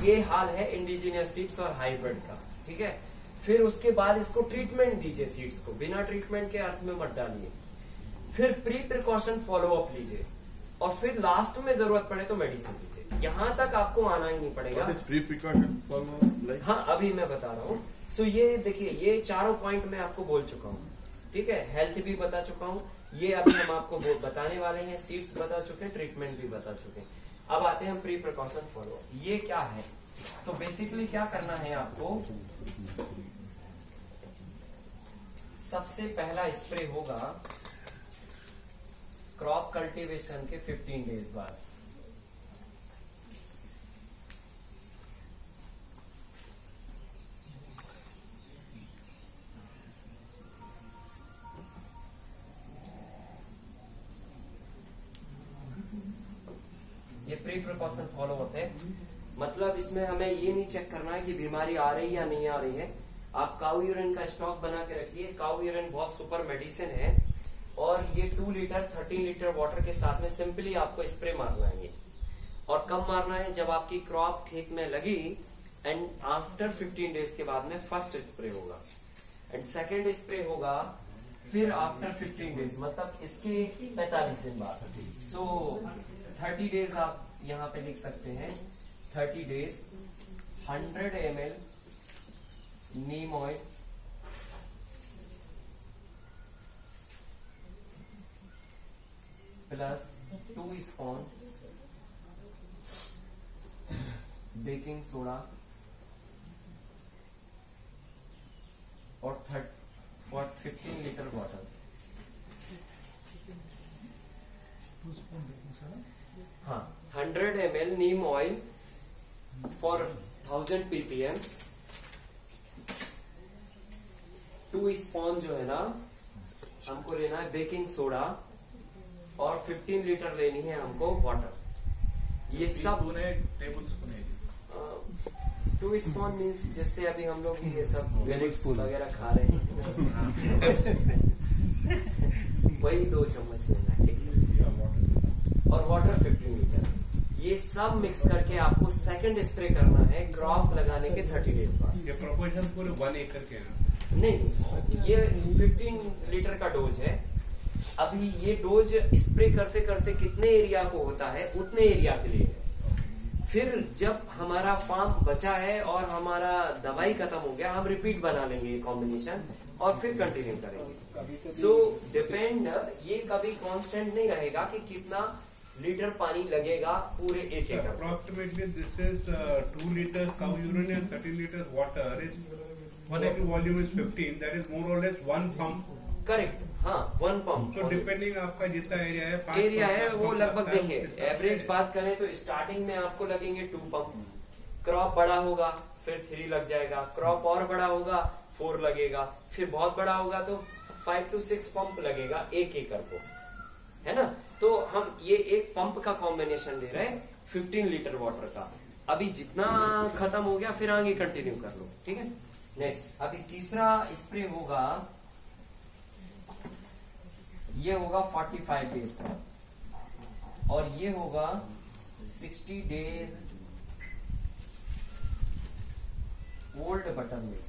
ये हाल है इंडिजीनियस सीड्स और हाइब्रिड का, ठीक है। फिर उसके बाद इसको ट्रीटमेंट दीजिए सीड्स को, बिना ट्रीटमेंट के अर्थ में मत डालिए। फिर प्री प्रिकॉशन फॉलो अप लीजिए, और फिर लास्ट में जरूरत पड़े तो मेडिसिन लीजिए। यहाँ तक आपको आना ही नहीं पड़ेगा। प्री प्रिकॉशन फॉलो लाइक, हाँ अभी मैं बता रहा हूँ। सो ये देखिए, ये चारों पॉइंट मैं आपको बोल चुका हूँ, ठीक है। हेल्थ भी बता चुका हूँ, ये अभी हम आपको बताने वाले हैं। सीड्स बता चुके हैं, ट्रीटमेंट भी बता चुके हैं। अब आते हैं हम प्री प्रिकॉशन फॉलो। ये क्या है? तो बेसिकली क्या करना है आपको, सबसे पहला स्प्रे होगा क्रॉप कल्टीवेशन के 15 डेज बाद। ये प्री प्रिकॉशन फॉलो होते हैं। मतलब इसमें हमें ये नहीं चेक करना है कि बीमारी आ रही है या नहीं आ रही है। आप काऊ यूरिन का स्टॉक बना के रखिए। काऊ यूरिन बहुत सुपर मेडिसिन है, और ये 2 लीटर 13 लीटर वाटर के साथ में सिंपली आपको स्प्रे मारना है। और कब मारना है? जब आपकी क्रॉप खेत में लगी एंड आफ्टर 15 डेज के बाद में फर्स्ट स्प्रे होगा एंड सेकेंड स्प्रे होगा फिर आफ्टर 15 डेज, मतलब इसके 45 दिन बाद। सो 30 डेज आप यहाँ पे लिख सकते हैं। 30 days 100 ml neem oil plus 2 spoon baking soda और 15 litre water. 2 spoon baking soda, हाँ 100 ml neem oil for 1000 ppm। 2 spoon जो है ना हमको लेना है बेकिंग सोडा और 15 लीटर लेनी है हमको वाटर। ये सब टेबल स्पून है। 2 स्पून मीन्स जिससे अभी हम लोग ये सब गैलेक्स वगैरह खा रहे हैं वही 2 चम्मच लेना है, ठीक है। और वाटर 15 लीटर। ये सब मिक्स करके आपको सेकंड स्प्रे करना है क्रॉप लगाने के 30 डेज बाद। ये प्रोपोर्शन पूरे 1 एकड़ के हैं? नहीं, ये 15 लीटर का डोज है। अभी ये डोज स्प्रे करते करते कितने एरिया को होता है उतने एरिया के लिए है। फिर जब हमारा फार्म बचा है और हमारा दवाई खत्म हो गया, हम रिपीट बना लेंगे ये कॉम्बिनेशन और फिर कंटिन्यू करेंगे। सो डिपेंड, ये कभी कांस्टेंट नहीं रहेगा कि कितना लीटर पानी लगेगा पूरे एक एकड़। Approximately this is 2 liters cow urine and 30 liters water is 1 acre volume is 15, that is more or less 1 pump. Correct, हाँ 1 पंप। तो डिपेंडिंग आपका जितना एरिया है एरिया है वो लगभग देखिए एवरेज बात करें तो स्टार्टिंग में आपको लगेंगे 2 पंप। क्रॉप बड़ा होगा फिर 3 लग जाएगा, क्रॉप और बड़ा होगा 4 लगेगा, फिर बहुत बड़ा होगा तो 5 to 6 पंप लगेगा 1 एकड़ को, है ना। तो हम ये एक पंप का कॉम्बिनेशन दे रहे हैं 15 लीटर वाटर का। अभी जितना खत्म हो गया फिर आगे कंटिन्यू कर लो, ठीक है। नेक्स्ट अभी तीसरा स्प्रे होगा, ये होगा 45 डेज का और ये होगा 60 डेज ओल्ड बटर मिल्क।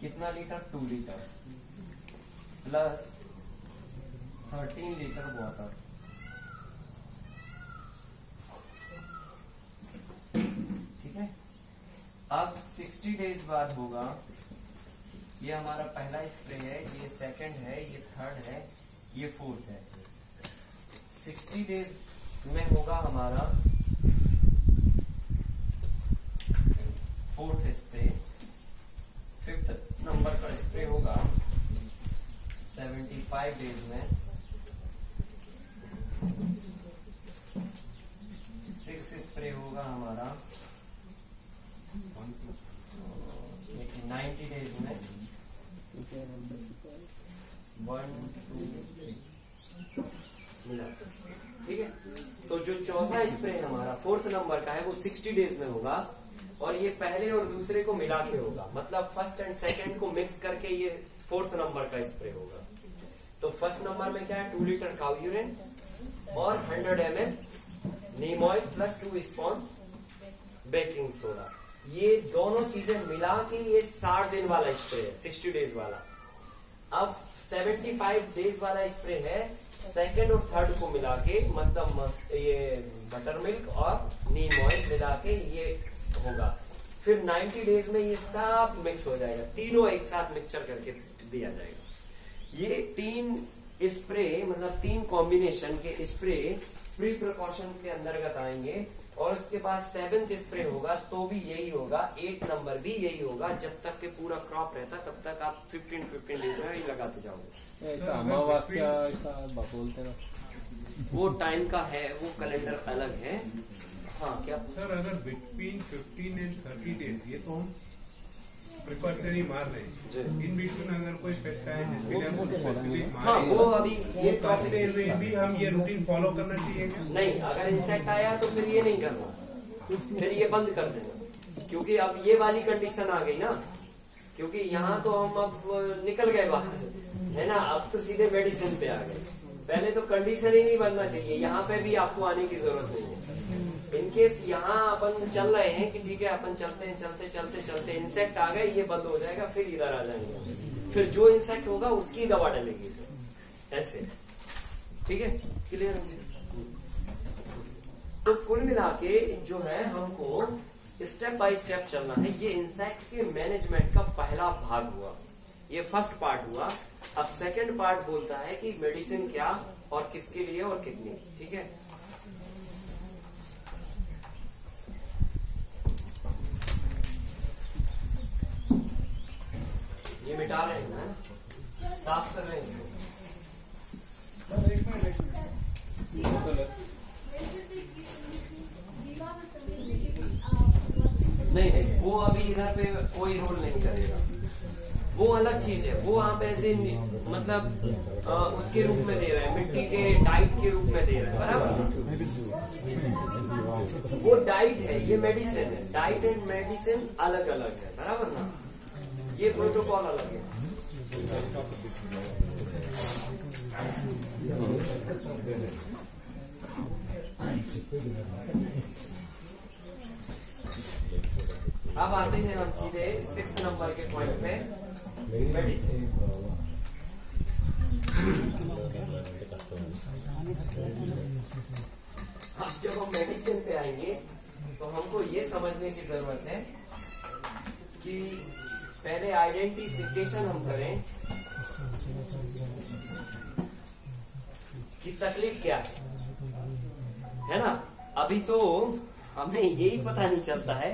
कितना litre? 2 litre plus 13 litre water. ठीक है। अब 60 डेज बाद होगा, ये हमारा पहला स्प्रे है, ये सेकंड है, ये थर्ड है, ये फोर्थ है। 60 डेज में होगा हमारा फोर्थ स्प्रे। 5th नंबर का स्प्रे होगा 75 डेज में। 6th स्प्रे होगा हमारा 90 डेज में। 1 2 3 मिला, ठीक है। तो जो चौथा स्प्रे हमारा 4th नंबर का है वो 60 डेज में होगा और ये पहले और दूसरे को मिला के होगा, मतलब फर्स्ट एंड सेकंड को मिक्स करके ये 4th नंबर का स्प्रे होगा। तो फर्स्ट नंबर में क्या है? 2 लीटर काउ यूरिन और 100 ml neem oil plus 2 spoon baking soda. ये दोनों चीजें मिला के ये 60 दिन वाला स्प्रे है, 60 डेज वाला। अब 75 डेज वाला स्प्रे है, सेकंड और थर्ड को मिला के, मतलब ये बटर मिल्क और नीम ऑयल मिला के ये होगा। फिर 90 डेज में ये सब मिक्स हो जाएगा, तीनों एक साथ मिक्सचर करके दिया जाएगा। ये 3 स्प्रे मतलब 3 कॉम्बिनेशन के स्प्रे प्री प्रिकॉशन के अंतर्गत आएंगे और उसके बाद 7th स्प्रे होगा तो भी यही होगा, 8 नंबर भी यही होगा। जब तक के पूरा क्रॉप रहता तब तक आप 15 डेज में ही लगाते जाओगे। ऐसा अमावस्या ऐसा बोलते ना, वो टाइम का है, वो कैलेंडर अलग है। हाँ क्या सर, अगर बिटवीन 15 एंड 30 डेज ये तो हम प्रिकॉशनरी मार रहे हैं, इन बीच में अगर कोई पेस्ट है जिसके लिए हम स्पेसिफिक हाँ, वो अभी ये करते हुए भी हम ये रूटीन फॉलो करना चाहिए क्या? नहीं, अगर इंसेक्ट आया तो फिर ये नहीं करना, फिर ये बंद कर देना, क्योंकि अब ये वाली कंडीशन आ गई ना, क्योंकि यहाँ तो हम अब निकल गए बाहर, है ना। अब तो सीधे मेडिसिन पे आ गए, पहले तो कंडीशन ही नहीं बनना चाहिए, यहाँ पे भी आपको आने की जरूरत नहीं है। इनकेस यहाँ अपन चल रहे हैं कि ठीक है अपन चलते हैं, चलते चलते चलते इंसेक्ट आ गए, ये बंद हो जाएगा, फिर इधर आ जाएंगे, फिर जो इंसेक्ट होगा उसकी दवा डलेगी ऐसे, ठीक है, क्लियर है। तो कुल मिला के जो है हमको स्टेप बाय स्टेप चलना है। ये इंसेक्ट के मैनेजमेंट का पहला भाग हुआ, ये फर्स्ट पार्ट हुआ। अब सेकंड पार्ट बोलता है कि मेडिसिन क्या और किसके लिए और कितनी, ठीक है। ये मिटा रहे हैं ना, साफ कर रहे हैं इसको। नहीं नहीं, वो अभी इधर पे कोई रोल नहीं करेगा, वो अलग चीज है। वो आप ऐसे मतलब उसके रूप में दे रहे हैं, मिट्टी के डाइट के रूप में दे रहे हैं, बराबर। वो डाइट है, ये मेडिसिन है। डाइट एंड मेडिसिन अलग अलग है, बराबर ना। ये प्रोटोकॉल अलग है। अब आते हैं हम सीधे 6 नंबर के पॉइंट पे, मेडिसिन। अब जब हम मेडिसिन पे आएंगे तो हमको ये समझने की जरूरत है कि पहले आइडेंटिफिकेशन हम करें कि तकलीफ क्या है ना। अभी तो हमें यही पता नहीं चलता है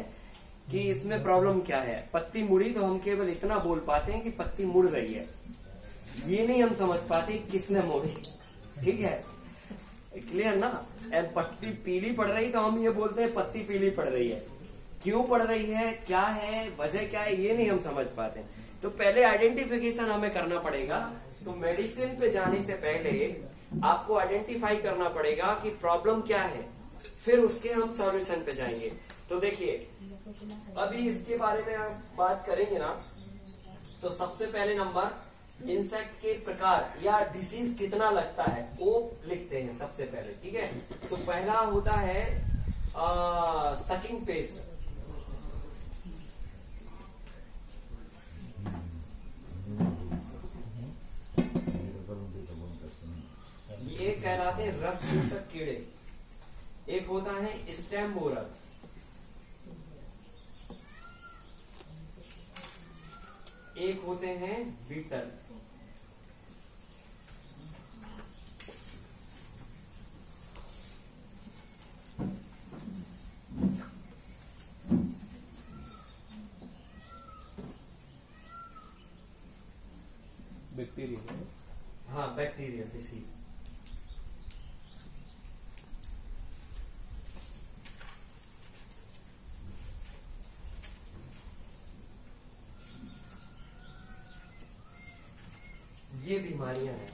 कि इसमें प्रॉब्लम क्या है। पत्ती मुड़ी तो हम केवल इतना बोल पाते हैं कि पत्ती मुड़ रही है, ये नहीं हम समझ पाते किसने मोड़ी, ठीक है, क्लियर ना। एंड पत्ती पीली पड़ रही तो हम ये बोलते हैं पत्ती पीली पड़ रही है, क्यों पड़ रही है, क्या है, वजह क्या है, ये नहीं हम समझ पाते। तो पहले आइडेंटिफिकेशन हमें करना पड़ेगा। तो मेडिसिन पे जाने से पहले आपको आइडेंटिफाई करना पड़ेगा कि प्रॉब्लम क्या है, फिर उसके हम सॉल्यूशन पे जाएंगे। तो देखिए अभी इसके बारे में आप बात करेंगे ना, तो सबसे पहले नंबर इंसेक्ट के प्रकार या डिसीज कितना लगता है वो लिखते हैं सबसे पहले, ठीक है। तो पहला होता है सकिंग पेस्ट। ये कहलाते हैं रस चूसक कीड़े। एक होता है स्टेम बोरर, एक होते हैं बीटल, बैक्टीरिया। हाँ बैक्टीरियल डिसीज। ये बीमारियां हैं,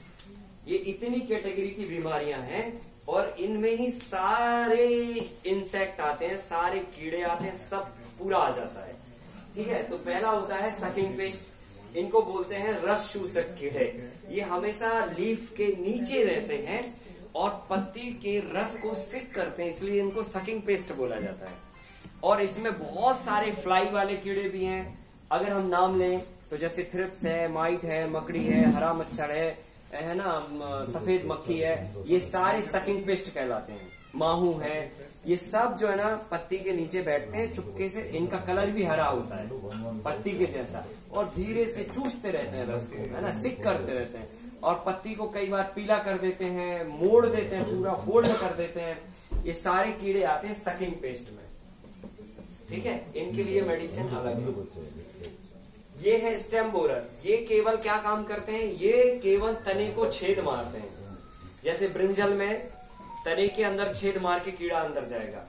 ये इतनी कैटेगरी की बीमारियां हैं और इनमें ही सारे इंसेक्ट आते हैं, सारे कीड़े आते हैं, सब पूरा आ जाता है, ठीक है। तो पहला होता है सकिंग पेस्ट। इनको बोलते हैं रस चूसक कीड़े। ये हमेशा लीफ के नीचे रहते हैं और पत्ती के रस को सिक करते हैं, इसलिए इनको सकिंग पेस्ट बोला जाता है। और इसमें बहुत सारे फ्लाई वाले कीड़े भी हैं। अगर हम नाम लें तो जैसे थ्रिप्स है, माइट है, मकड़ी है, हरा मच्छर है ना, सफेद मक्खी है, ये सारे सकिंग पेस्ट कहलाते हैं। माहू है, ये सब जो है ना पत्ती के नीचे बैठते हैं चुपके से। इनका कलर भी हरा होता है पत्ती के जैसा, और धीरे से चूसते रहते हैं रस को, है ना, सिक करते रहते हैं। और पत्ती को कई बार पीला कर देते हैं, मोड़ देते हैं, पूरा फोल्ड कर देते हैं। ये सारे कीड़े आते हैं सकिंग पेस्ट में, ठीक है। इनके लिए मेडिसिन अलग है। ये है स्टेम बोरर। ये केवल क्या काम करते हैं, ये केवल तने को छेद मारते हैं। जैसे ब्रिंजल में तने के अंदर छेद मार के कीड़ा अंदर जाएगा,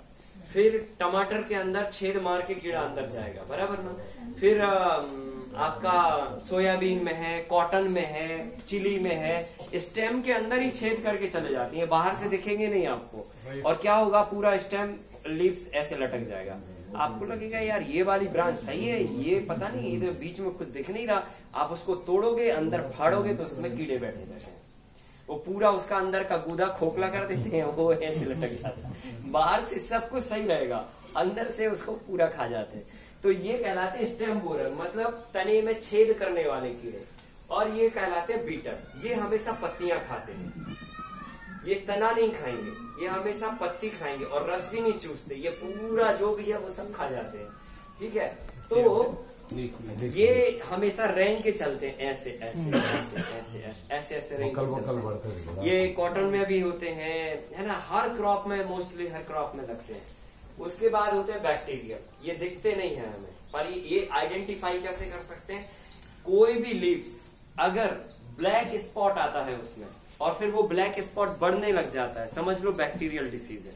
फिर टमाटर के अंदर छेद मार के कीड़ा अंदर जाएगा, बराबर ना। फिर आपका सोयाबीन में है, कॉटन में है, चिली में है, स्टेम के अंदर ही छेद करके चले जाती है, बाहर से दिखेंगे नहीं आपको। और क्या होगा, पूरा स्टेम लीव्स ऐसे लटक जाएगा। आपको लगेगा यार ये वाली ब्रांच सही है, ये पता नहीं इधर बीच में कुछ दिख नहीं रहा। आप उसको तोड़ोगे, अंदर फाड़ोगे तो उसमें कीड़े बैठे रहते हैं, वो पूरा उसका अंदर का गूदा खोखला कर देते हैं, वो ऐसे लटक जाता है। बाहर से सब कुछ सही रहेगा, अंदर से उसको पूरा खा जाते हैं। तो ये कहलाते हैं स्टेम बोरर, मतलब तने में छेद करने वाले कीड़े। और ये कहलाते हैं बीटर, ये हमेशा पत्तियां खाते हैं, ये तना नहीं खाएंगे, ये हमेशा पत्ती खाएंगे और रस भी नहीं चूसते, ये पूरा जो भी है वो सब खा जाते हैं। ठीक है, तो ये हमेशा रैंक के चलते हैं, ऐसे ऐसे ऐसे ऐसे ऐसे ऐसे ऐसे रैंक के चलते हैं। ये कॉटन में भी होते हैं, है ना, हर क्रॉप में, मोस्टली हर क्रॉप में लगते हैं। उसके बाद होते हैं बैक्टीरिया, ये दिखते नहीं है हमें, पर ये आइडेंटिफाई कैसे कर सकते हैं? कोई भी लीव्स अगर ब्लैक स्पॉट आता है उसमें और फिर वो ब्लैक स्पॉट बढ़ने लग जाता है, समझ लो बैक्टीरियल डिसीज है।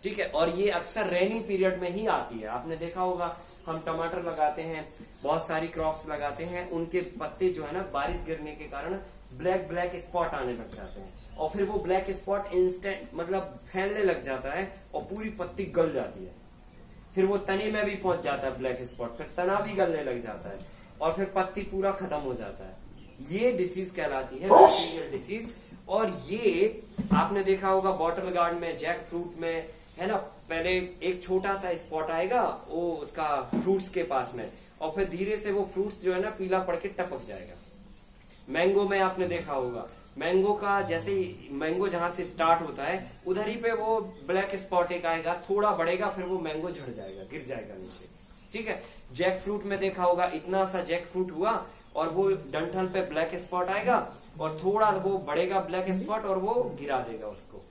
ठीक है, और ये अक्सर रेनी पीरियड में ही आती है। आपने देखा होगा, हम टमाटर लगाते हैं, बहुत सारी क्रॉप्स लगाते हैं, उनके पत्ते जो है ना बारिश गिरने के कारण ब्लैक ब्लैक स्पॉट आने लग जाते हैं और फिर वो ब्लैक स्पॉट इंस्टेंट मतलब फैलने लग जाता है और पूरी पत्ती गल जाती है। फिर वो तने में भी पहुंच जाता है ब्लैक स्पॉट, फिर तना भी गलने लग जाता है और फिर पत्ती पूरा खत्म हो जाता है। ये डिसीज कहलाती है बैक्टीरियल डिसीज। और ये आपने देखा होगा बॉटल गार्ड में, जैक फ्रूट में, है ना, पहले एक छोटा सा स्पॉट आएगा वो उसका फ्रूट्स के पास में और फिर धीरे से वो फ्रूट्स जो है ना पीला पड़ के टपक जाएगा। मैंगो में आपने देखा होगा, मैंगो का जैसे ही मैंगो जहां से स्टार्ट होता है उधर ही पे वो ब्लैक स्पॉट एक आएगा, थोड़ा बढ़ेगा, फिर वो मैंगो झड़ जाएगा, गिर जाएगा नीचे। ठीक है, जैक फ्रूट में देखा होगा, इतना सा जैक फ्रूट हुआ और वो डंठल पे ब्लैक स्पॉट आएगा और थोड़ा वो बढ़ेगा ब्लैक स्पॉट और वो गिरा देगा उसको।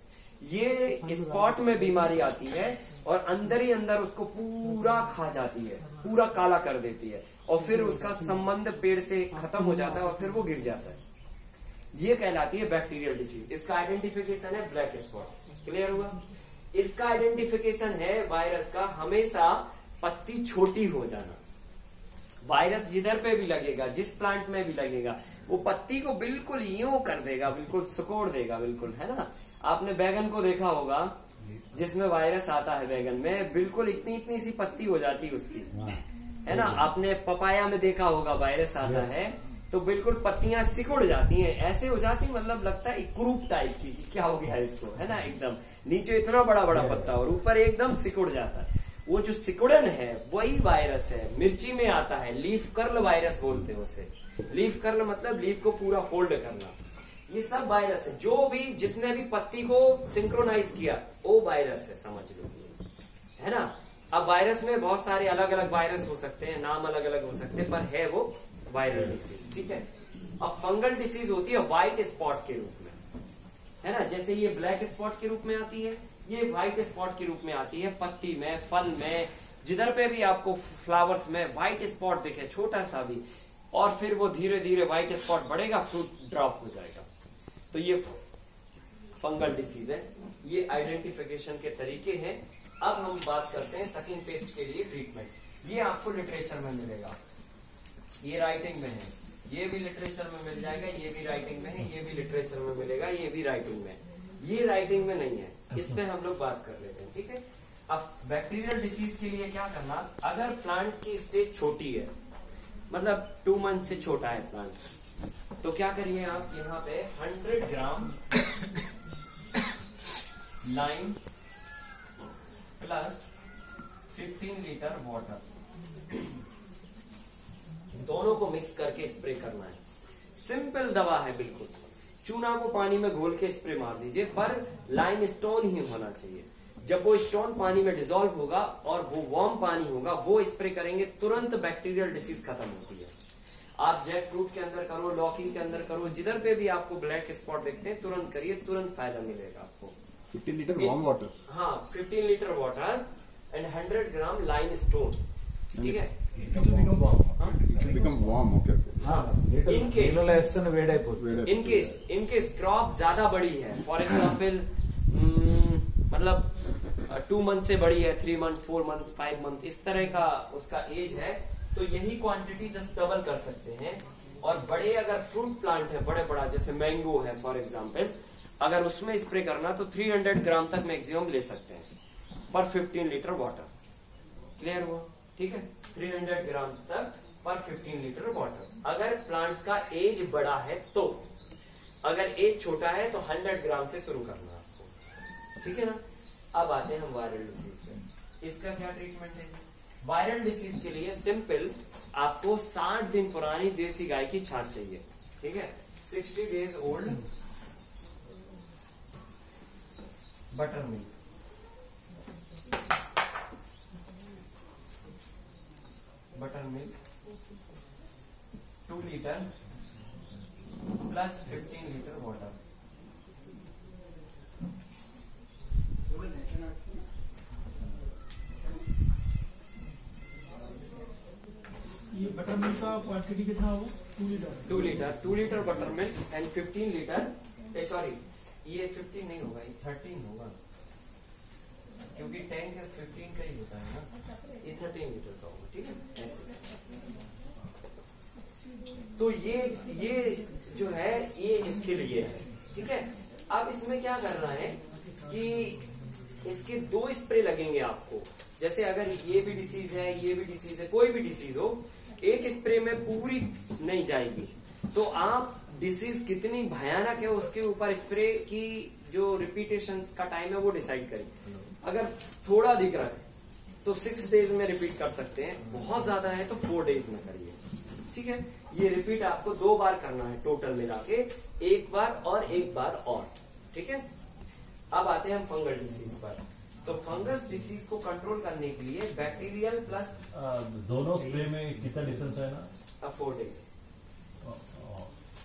ये स्पॉट में बीमारी आती है और अंदर ही अंदर उसको पूरा खा जाती है, पूरा काला कर देती है और फिर उसका संबंध पेड़ से खत्म हो जाता है और फिर वो गिर जाता है। ये कहलाती है बैक्टीरियल डिसीज। इसका आइडेंटिफिकेशन है ब्लैक स्पॉट। क्लियर हुआ? इसका आइडेंटिफिकेशन है वायरस का हमेशा पत्ती छोटी हो जाना। वायरस जिधर पे भी लगेगा, जिस प्लांट में भी लगेगा, वो पत्ती को बिल्कुल यूं कर देगा, बिल्कुल सिकोड़ देगा, बिल्कुल, है ना। आपने बैगन को देखा होगा, जिसमें वायरस आता है बैगन में, बिल्कुल इतनी इतनी सी पत्ती हो जाती है उसकी, है ना। आपने पपाया में देखा होगा वायरस आता है तो बिल्कुल पत्तियां सिकुड़ जाती हैं, ऐसे हो जाती, मतलब लगता है एक क्रूप टाइप की, क्या हो गया इसको, है ना। एकदम नीचे इतना बड़ा बड़ा पत्ता और ऊपर एकदम सिकुड़ जाता है। वो जो सिकुड़न है वही वायरस है। मिर्ची में आता है, लीफ कर्ल वायरस बोलते हैं उसे। लीफ कर्ल मतलब लीफ को पूरा फोल्ड करना। ये सब वायरस है, जो भी जिसने भी पत्ती को सिंक्रोनाइज किया वो वायरस है, समझ लो, है ना। अब वायरस में बहुत सारे अलग अलग वायरस हो सकते हैं, नाम अलग अलग हो सकते हैं, पर है वो वायरल डिसीज। ठीक है, अब फंगल डिसीज होती है व्हाइट स्पॉट के रूप में, है ना। जैसे ये ब्लैक स्पॉट के रूप में आती है, ये व्हाइट स्पॉट के रूप में आती है, पत्ती में, फल में, जिधर पे भी आपको फ्लावर्स में व्हाइट स्पॉट दिखे छोटा सा भी, और फिर वो धीरे धीरे व्हाइट स्पॉट बढ़ेगा, फ्रूट ड्रॉप हो जाएगा। तो ये फंगल डिसीज है। ये आइडेंटिफिकेशन के तरीके हैं। अब हम बात करते हैं सकिंग पेस्ट के लिए ट्रीटमेंट। ये आपको लिटरेचर में मिलेगा, ये राइटिंग में है, ये भी लिटरेचर में मिल जाएगा, ये भी राइटिंग में है, ये भी लिटरेचर में मिलेगा, ये भी राइटिंग में। ये राइटिंग में नहीं है, इस पे हम लोग बात कर लेते हैं। ठीक है, अब बैक्टीरियल डिसीज के लिए क्या करना, अगर प्लांट्स की स्टेज छोटी है, मतलब 2 मंथ से छोटा है प्लांट, तो क्या करिए आप यहाँ पे 100 ग्राम लाइम प्लस 15 लीटर वाटर, दोनों को मिक्स करके स्प्रे करना है। सिंपल दवा है बिल्कुल। चूना को पानी में घोल के स्प्रे मार दीजिए, पर लाइम स्टोन ही होना चाहिए। जब वो स्टोन पानी में डिसॉल्व होगा और वो वार्म पानी होगा, वो स्प्रे करेंगे, तुरंत बैक्टीरियल डिसीज खत्म होती है। आप जैक फ्रूट के अंदर करो, लौकी के अंदर करो, जिधर पे भी आपको ब्लैक स्पॉट देखते हैं, तुरंत करिए, तुरंत फायदा मिलेगा आपको। 15 लीटर वार्म वाटर, हाँ 15 litre water and 100 gram lime stone. ठीक है, become warm, okay. in case crop ज्यादा बड़ी है, फॉर एग्जाम्पल मतलब 2 मंथ से बड़ी है, 3 मंथ, 4 मंथ, 5 मंथ, इस तरह का उसका एज है, तो यही क्वांटिटी जस्ट डबल कर सकते हैं। और बड़े अगर फ्रूट प्लांट है, बड़े बड़ा जैसे मैंगो है फॉर एग्जाम्पल, अगर उसमें स्प्रे करना तो 300 ग्राम तक मैक्सिमम ले सकते हैं पर 15 लीटर वाटर। क्लियर हुआ? ठीक है, 300 ग्राम तक पर 15 लीटर वाटर। अगर प्लांट्स का एज बड़ा है तो, अगर एज छोटा है तो 100 ग्राम से शुरू करना है आपको, ठीक है ना। अब आते हैं हम वायरल डिसीज पे। इसका क्या ट्रीटमेंट है? वायरल डिसीज के लिए सिंपल, आपको 60 दिन पुरानी देसी गाय की छाछ चाहिए, ठीक है। 60 days old butter milk, butter milk 2 litre plus 15 litre water. ये बटर मिल्क का क्वांटिटी कितना होगा? 2 litre. 2 litre butter milk and 15 litre, sorry ये 15 नहीं होगा, ये 13 होगा, क्योंकि टैंक 15 का ही होता है ना, ये 13 लीटर का होगा, ठीक है ऐसे। तो ये जो है ये इसके लिए है, ठीक है। अब इसमें क्या करना है कि इसके 2 स्प्रे लगेंगे आपको। जैसे अगर ये भी डिसीज है, ये भी डिसीज है, कोई भी डिसीज हो, एक स्प्रे में पूरी नहीं जाएगी। तो आप डिसीज कितनी भयानक है उसके ऊपर स्प्रे की जो रिपीटेशन का टाइम है वो डिसाइड करें। अगर थोड़ा दिख रहा है तो 6 डेज में रिपीट कर सकते हैं, बहुत ज्यादा है तो 4 डेज में करिए, ठीक है। ये रिपीट आपको 2 बार करना है टोटल मिला के, 1 बार और 1 बार और, ठीक है। अब आते हैं हम फंगल डिसीज पर। तो फंगस डिसीज को कंट्रोल करने के लिए बैक्टीरियल प्लस दोनों स्प्रे में कितना डिफरेंस है ना? 4 डेज।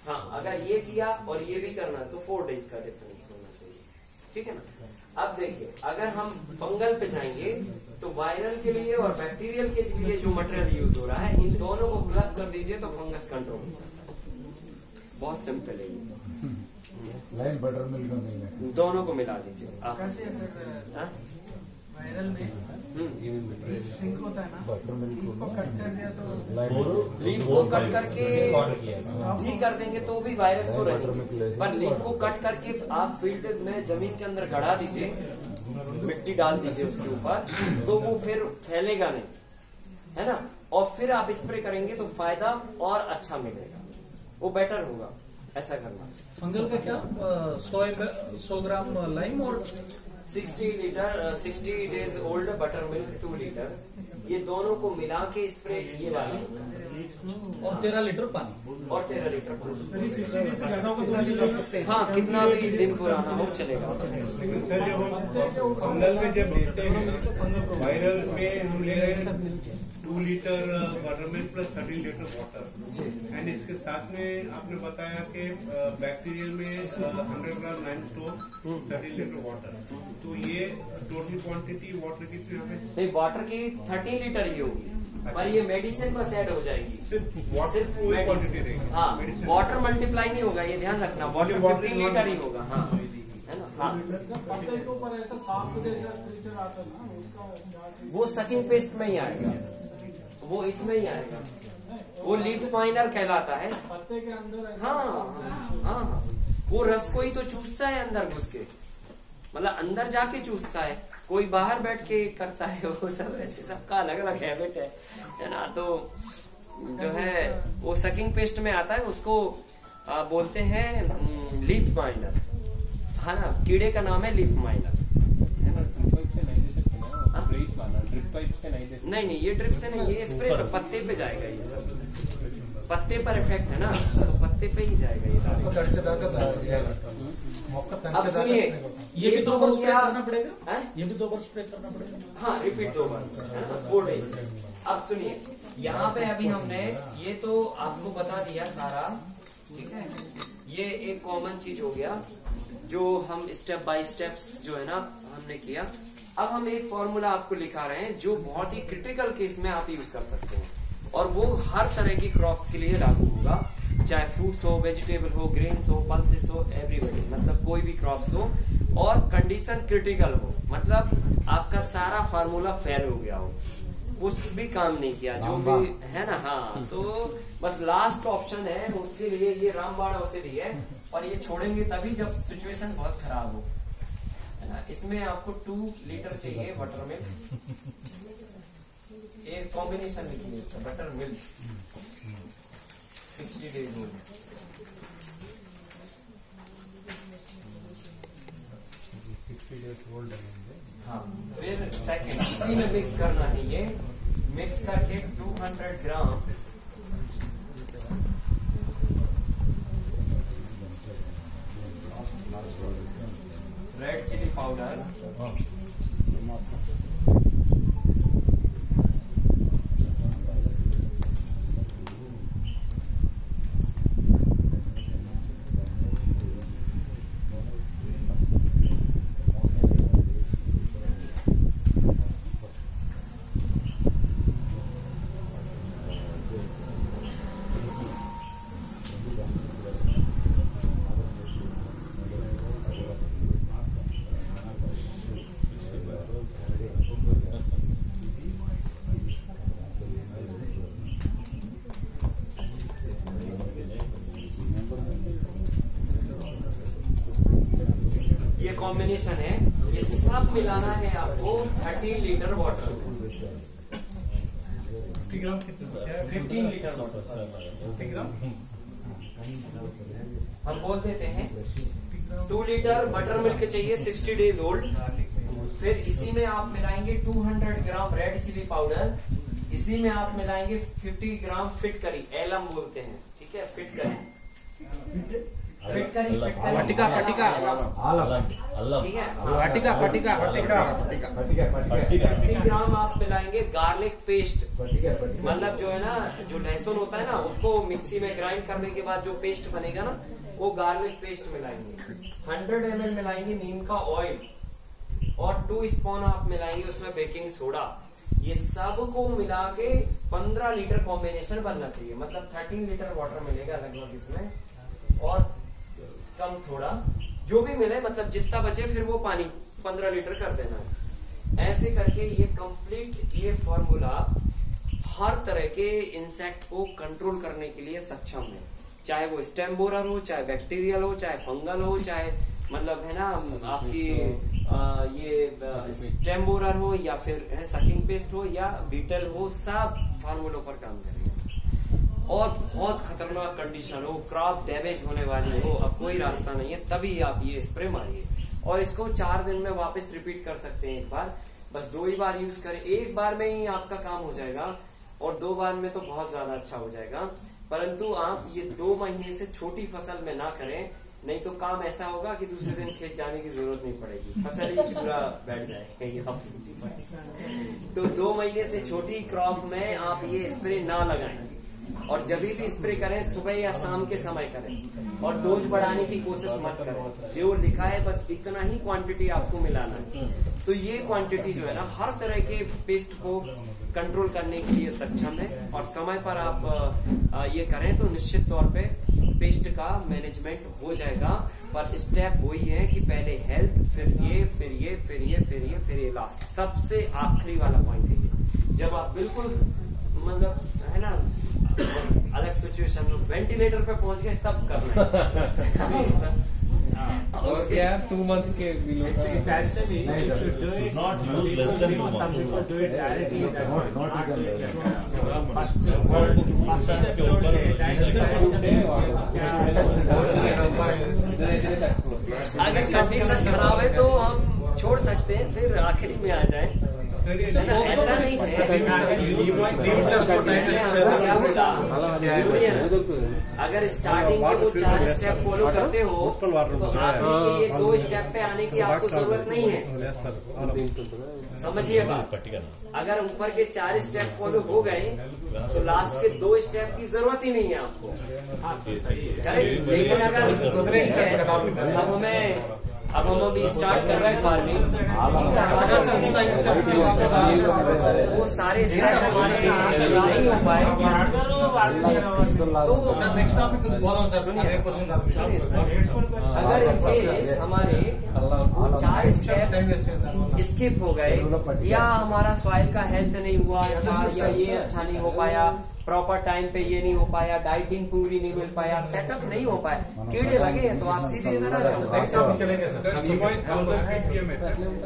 हाँ, अगर ये किया और ये भी करना है तो 4 डेज का डिफरेंस होना चाहिए, ठीक है ना। अब देखिए, अगर हम फंगल पे जाएंगे तो वायरल के लिए और बैक्टीरियल के लिए जो मटेरियल यूज हो रहा है, इन दोनों को क्लब कर दीजिए तो फंगस कंट्रोल हो सकता है। बहुत सिंपल है ये। लाइन बटर मिल्क में दोनों को मिला दीजिए। कैसे अगर वायरल में लिंक होता है ना, बटर मिल्क लीफ को कट कर दिया तो लीफ को कट करके भी कर देंगे तो भी वायरस तो रहेंगे, पर लीफ को कट करके आप फील्ड में जमीन के अंदर गड़ा दीजिए, मिट्टी डाल दीजिए उसके ऊपर, तो वो फिर फैलेगा नहीं, है ना। और फिर आप स्प्रे करेंगे तो फायदा और अच्छा मिलेगा, वो बेटर होगा, ऐसा करना। फंगल का क्या 100 ग्राम लाइम और 60 litre 60 days old butter milk 2 litre, ये दोनों को मिला के स्प्रे ये वाला और 13 लीटर पानी और 13 लीटर पानी। 60 डेज से ज्यादा होगा तो हाँ, कितना भी दिन पुराना हो चलेगा। सर जब हम फंगल में जब लेते हैं, वायरल में हम ले रहे हैं 2 litre butter milk plus 13 litre water, and इसके साथ में आपने बताया कि बैक्टीरियल में 100 ग्राम लाइमस्टोन 13 लीटर वाटर, तो ये टोटल क्वांटिटी वाटर कितनी हमें? नहीं, वाटर की 13 लीटर ही होगी, पर ये मेडिसिन बस ऐड हो जाएगी, सिर्फ वाटर वही क्वांटिटी रहेगी। हाँ, वाटर मल्टीप्लाई नहीं होगा, ये ध्यान रखना, वाटर 15 लीटर ही होगा। हाँ, है ना। हाँ, पत्ते के ऊपर ऐसा सांप जैसा क्रिएचर आता है ना, उसका वो सकिंग पेस्ट में ही आएगा, वो इसमें ही आएगा, वो लीफ माइनर कहलाता है। पत्ते के अंदर ऐसा हाँ हाँ, वो रस को ही तो चूसता है अंदर घुस के, मतलब अंदर जाके चूसता है, कोई बाहर बैठ के करता है, वो सब ऐसे सबका अलग अलग हैबिट है ना। तो जो है वो सकिंग पेस्ट में आता है, उसको बोलते हैं लीफ माइनर, है ना, कीड़े का नाम है लीफ माइनर, है ना। ड्रिप पाइप से नहीं दे सकते? नहीं, ये ड्रिप से नहीं, ये स्प्रे पत्ते पे जाएगा, ये सब पत्ते पर इफेक्ट है ना, तो पत्ते पे ही जाएगा ये। अब सुनिए, ये भी 2 बार स्प्रे करना पड़ेगा? है? ये भी 2 बार स्प्रे करना पड़ेगा? हाँ, रिपीट 2 बार 4 डेज। अब सुनिए, यहाँ पे अभी हमने ये तो आपको बता दिया सारा, ठीक है। ये एक कॉमन चीज हो गया जो हम स्टेप बाय स्टेप्स जो है ना हमने किया। अब हम एक फॉर्मूला आपको लिखा रहे हैं जो बहुत ही क्रिटिकल केस में आप यूज कर सकते हैं, और वो हर तरह की क्रॉप्स के लिए लागू होगा, चाहे फ्रूट्स हो, वेजिटेबल हो, ग्रेन्स हो, पल्सेस हो, एवरीबडी, मतलब कोई भी क्रॉप्स हो, और कंडीशन क्रिटिकल हो, मतलब आपका सारा फार्मूला फेल हो गया हो, कुछ भी काम नहीं किया, जो भी है ना। हाँ, तो बस लास्ट ऑप्शन है उसके लिए ये रामबाण औषधि है, और ये छोड़ेंगे तभी जब सिचुएशन बहुत खराब हो, है ना। इसमें आपको 2 लीटर चाहिए बटर मिल्क, एक कॉम्बिनेशन लिखिए इसका, बटर मिल्क 60 days ओल्ड। हाँ, फिर सेकंड इसी में मिक्स करना है, ये मिक्स करके 200 ग्राम रेड चिली पाउडर, कॉम्बिनेशन है, ये सब मिलाना है आपको 30 लीटर वाटर, 15 लीटर वाटर हम बोल देते हैं। 2 लीटर बटर मिल्क चाहिए 60 डेज ओल्ड। फिर इसी में आप मिलाएंगे 200 ग्राम रेड चिली पाउडर, इसी में आप मिलाएंगे 50 ग्राम फिट करी, एलम बोलते हैं, ठीक है, फिट करी, फिट करी, पटिका पटिका ठीक है, पटिका पटिका 50 ग्राम आप मिलाएंगे गार्लिक पेस्ट, मतलब जो है ना, जो लहसुन होता है ना, उसको मिक्सी में ग्राइंड करने के बाद जो पेस्ट बनेगा ना, वो गार्लिक पेस्ट मिलाएंगे। 100 ml मिलाएंगे नीम का ऑयल, और 2 स्पून आप मिलाएंगे उसमें बेकिंग सोडा। ये सब को मिला के 15 लीटर कॉम्बिनेशन बनना चाहिए, मतलब 13 लीटर वाटर मिलेगा लगभग इसमें, और कम थोड़ा जो भी मिले, मतलब जितना बचे फिर वो पानी 15 लीटर कर देना। ऐसे करके ये कंप्लीट ये फॉर्मूला हर तरह के इंसेक्ट को कंट्रोल करने के लिए सक्षम है, चाहे वो स्टेम बोरर हो, चाहे बैक्टीरियल हो, चाहे फंगल हो, चाहे मतलब है ना आपकी ये स्टेम बोरर हो, या फिर सकिंग पेस्ट हो, या बीटल हो, सब फार्मूलों पर काम करेगा। और बहुत खतरनाक कंडीशन हो, क्रॉप डैमेज होने वाली हो, अब कोई रास्ता नहीं है, तभी आप ये स्प्रे मारिए, और इसको 4 दिन में वापस रिपीट कर सकते हैं। एक बार बस 2 ही बार यूज करें, एक बार में ही आपका काम हो जाएगा, और 2 बार में तो बहुत ज्यादा अच्छा हो जाएगा। परंतु आप ये 2 महीने से छोटी फसल में ना करें, नहीं तो काम ऐसा होगा कि दूसरे दिन खेत जाने की जरूरत नहीं पड़ेगी, फसल ही पूरा बैठ जाएगा। तो 2 महीने से छोटी क्रॉप में आप ये स्प्रे ना लगाएं, और जब भी स्प्रे करें सुबह या शाम के समय करें, और डोज बढ़ाने की कोशिश मत करें। जो लिखा है बस इतना ही क्वांटिटी आपको मिलाना है। तो ये क्वांटिटी जो है ना, हर तरह के पेस्ट को कंट्रोल करने के लिए सक्षम है, और समय पर आप ये करें तो निश्चित तौर पे पेस्ट का मैनेजमेंट हो जाएगा। पर स्टेप वही है कि पहले हेल्थ, फिर ये, फिर ये, फिर ये, फिर ये, फिर ये, लास्ट सबसे आखिरी वाला पॉइंट है ये। जब आप बिल्कुल मतलब है ना अलग सिचुएशन में वेंटिलेटर पे पहुंच गए, तब करना है। और क्या 2 months के bill It's actually you should do it not use less than 2 months. Some people do it directly. अगर कंडीशन खराब है तो हम छोड़ सकते हैं, फिर आखिरी में आ जाए, ऐसा नहीं है। क्या बोला, अगर स्टार्टिंग के वो 4 स्टेप फॉलो करते हो तो आपके ये 2 स्टेप पे आने की आपको जरूरत नहीं है, समझिए बात। अगर ऊपर के 4 स्टेप फॉलो हो गए तो लास्ट के 2 स्टेप की जरूरत ही नहीं है आपको। लेकिन अगर अब हम अभी स्टार्ट कर रहे हैं फार्मिंग, वो सारे स्टेप नहीं हो पाए तो अगर इनकेस हमारे वो 4 स्टेप स्किप हो गए, या हमारा सॉइल का हेल्थ नहीं हुआ अच्छा, या ये अच्छा नहीं हो पाया, प्रॉपर टाइम पे ये नहीं हो पाया, डाइटिंग पूरी नहीं मिल पाया, सेटअप नहीं हो पाया, कीड़े लगे हैं, तो आप सीधे इधर आ जाओ।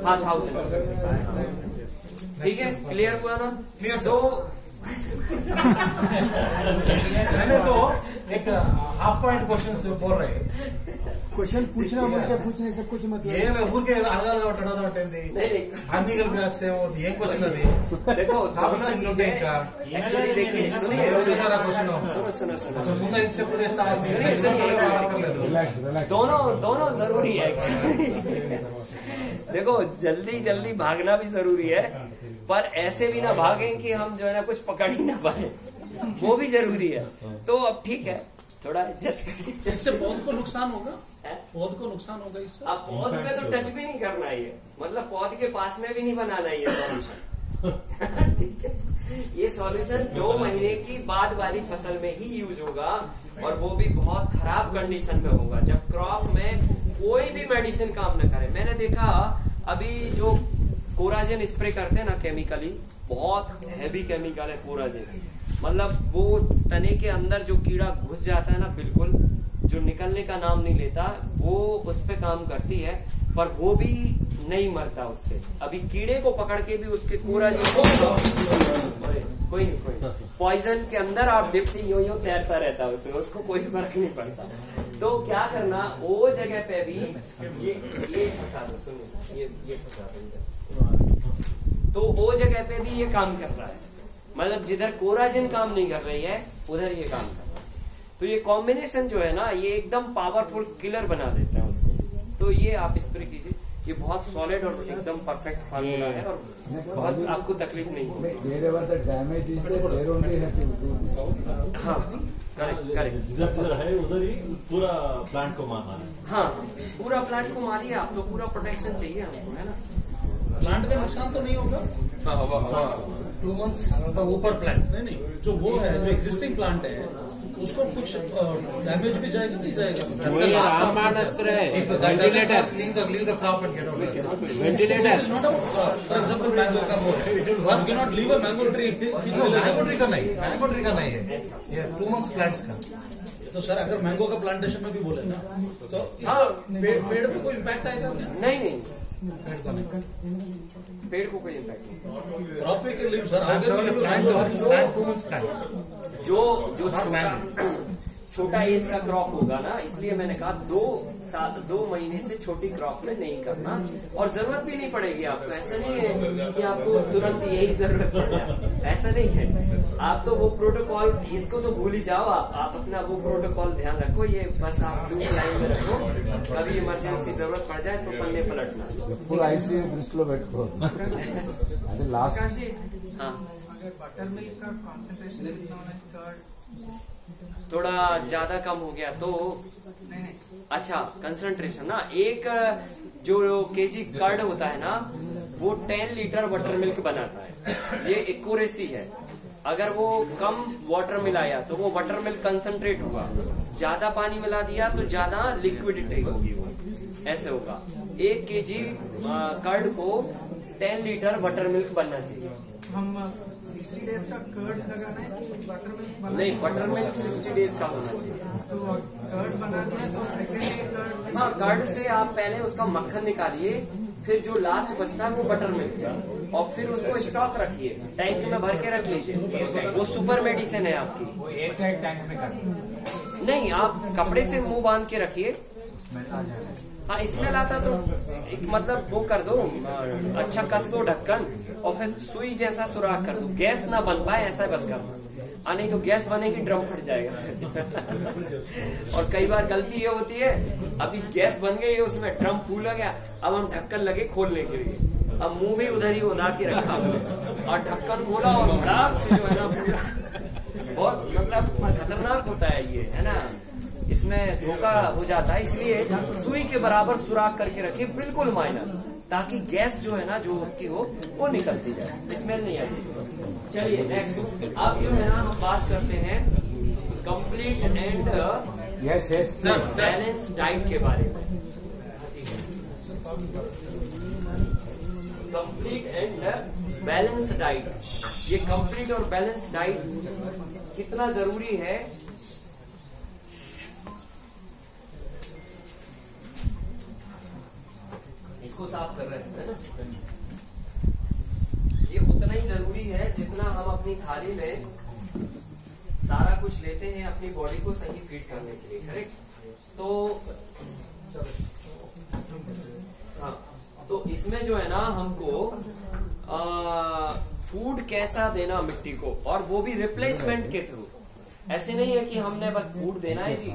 हाँ 1000 ठीक है, क्लियर हुआ ना? क्लियर। तो मैंने तो एक हाफ पॉइंट क्वेश्चन बोल रहे क्वेश्चन पूछना मुझे पूछने से कुछ मतलब ఏమి ఊరికే అడగాలి కొట్టడం ఉంటుంది అన్ని కలిపి వేస్తే ఏం క్వశ్చన్ అది देखो టాపిక్ చేంజ్ అవుతాయి ఇంకా एक्चुअली देखिए सुनिए సారా క్వశ్चन सुनो అసలు ముందు ఐదు స్టెప్ చేస్తా दोनों जरूरी है एक्चुअली। देखो जल्दी जल्दी भागना भी जरूरी है, पर ऐसे भी ना भागें कि हम जो है ना कुछ पकड़ ही ना पाए, वो भी जरूरी है। तो अब ठीक है, थोड़ा एडजस्ट करिए। इससे पौध को नुकसान होगा, पौध को नुकसान होगा इससे। अब पौध में तो टच भी नहीं करना है, मतलब पौध के पास में भी नहीं बनाना है ये सॉल्यूशन। ठीक है, ये सॉल्यूशन 2 महीने की बाद वाली फसल में ही यूज होगा, और वो भी बहुत खराब कंडीशन में होगा जब क्रॉप में कोई भी मेडिसिन काम न करे। मैंने देखा अभी जो कोराजेन स्प्रे करते हैं ना केमिकली, बहुत हैवी केमिकल है कोराजेन, मतलब वो तने के अंदर जो कीड़ा घुस जाता है ना, बिल्कुल जो निकलने का नाम नहीं लेता, वो उस पे काम करती है, पर वो भी नहीं मरता उससे। अभी कीड़े को पकड़ के भी उसके कोराजेन कोई नहीं पॉइजन के अंदर आप डिप्टी यो तैरता रहता है उसमें, उसको कोई फर्क नहीं पड़ता। तो क्या करना, वो जगह पे भी ये फंसा दो, सुनो ये फंसा दो, तो वो जगह पे भी ये काम कर रहा है, मतलब जिधर कोराजिन काम नहीं कर रही है उधर ये काम कर रहा है। तो ये कॉम्बिनेशन जो है ना, ये एकदम पावरफुल किलर बना देता है उसको। तो ये आप स्प्रे कीजिए, ये बहुत सॉलिड और एकदम परफेक्ट फार्मूला है, और बहुत आपको तकलीफ नहीं होगी। हाँ करेक्ट, जिधर है उधर ही पूरा प्लांट को मारना है। हाँ पूरा प्लांट को मारिए आप, तो पूरा प्रोटेक्शन चाहिए हमको, है ना? प्लांट में नुकसान तो नहीं होगा? 2 months का ऊपर प्लांट नहीं, जो वो है जो एग्जिस्टिंग प्लांट है उसको कुछ डैमेज भी जाएगा, नहीं जाएगा? Ventilator leave the crop and get out. Ventilator for example mango का वो है, you can not leave a mango tree. Mango tree का नहीं है ये 2 months प्लांट्स का। तो सर अगर मैंगो का प्लांटेशन में भी बोले ना, तो पेड़ पे कोई इम्पैक्ट आएगा क्या? नहीं, पेड़ को कोई इम्पैक्ट नहीं। क्रॉप पे के लिए सर प्लांट 2 months प्लांट्स जो छोटा एज का क्रॉप होगा ना, इसलिए मैंने कहा 2 महीने से छोटी क्रॉप में नहीं करना, और जरूरत भी नहीं पड़ेगी आपको। ऐसा नहीं है कि आपको तुरंत यही जरूरत पड़ जाए, ऐसा नहीं है। आप तो वो प्रोटोकॉल इसको तो भूल ही जाओ, आप अपना वो प्रोटोकॉल ध्यान रखो, ये बस आप 2 लाइन में रखो, कभी इमरजेंसी जरूरत पड़ जाए तो पन्ने पलटना। ICU दृष्टिలో పెట్టుకో, అది లాస్ట్। हाँ बटर मिल्क का कॉन्सेंट्रेशन कितना होना चाहिए? थोड़ा ज्यादा कम हो गया तो नहीं अच्छा, कंसंट्रेशन ना, एक जो केजी कर्ड होता है ना, वो 10 लीटर बटर मिल्क बनाता है, ये एक्यूरेसी है। अगर वो कम वाटर मिलाया तो वो बटर मिल्क कंसंट्रेट हुआ, ज्यादा पानी मिला दिया तो ज्यादा लिक्विडिटी होगी, वो ऐसे होगा। 1 केजी कर्ड को 10 लीटर बटर मिल्क बनना चाहिए। हम 60 डेज का कर्ड लगाना है कि बटर मिल्क? नहीं, बटर मिल्क 60 डेज का होना चाहिए। तो कर्ड बनाना है तो सेकेंड डे कर्ड? हाँ, कर्ड से आप पहले उसका मक्खन निकालिए, फिर जो लास्ट बचता है वो बटर मिल्क है, और फिर उसको स्टॉक रखिए, टैंक में भर के रख लीजिए, वो सुपर मेडिसिन है आपकी। वो एक टैंक में कर नहीं, आप कपड़े से मुंह बांध के रखिए। हाँ, स्मेल आता तो एक मतलब वो कर दो, अच्छा कस दो ढक्कन, और फिर सुई जैसा सुराख कर दो, गैस ना बन पाए ऐसा बस करना, नहीं तो गैस बनेगी ड्रम फट जाएगा। और कई बार गलती ये होती है, अभी गैस बन गई है उसमें ड्रम फूल गया, अब हम ढक्कन लगे खोलने के लिए, अब मुंह भी उधर ही उड़ा के रखा और ढक्कन खोला और भड़ाक से जो है ना बहुत मतलब खतरनाक होता है ये, है ना? इसमें धोखा हो जाता है, इसलिए सुई के बराबर सुराख करके रखिए, बिल्कुल माइनर, ताकि गैस जो है ना जो उसकी हो वो निकलती जाए, स्मेल नहीं आएगी। चलिए नेक्स्ट, अब जो है ना हम बात करते हैं कंप्लीट एंड बैलेंस डाइट के बारे में। कंप्लीट एंड बैलेंस डाइट, ये कंप्लीट और बैलेंस डाइट कितना जरूरी है, इसको साफ कर रहे हैं, है ना? ये होता जरूरी है जितना हम अपनी थाली में सारा कुछ लेते हैं अपनी बॉडी को सही फीड करने के लिए, करेक्ट। तो हाँ, तो इसमें जो है ना हमको फूड कैसा देना मिट्टी को, और वो भी रिप्लेसमेंट के थ्रू। ऐसे नहीं है कि हमने बस फूड देना है जी,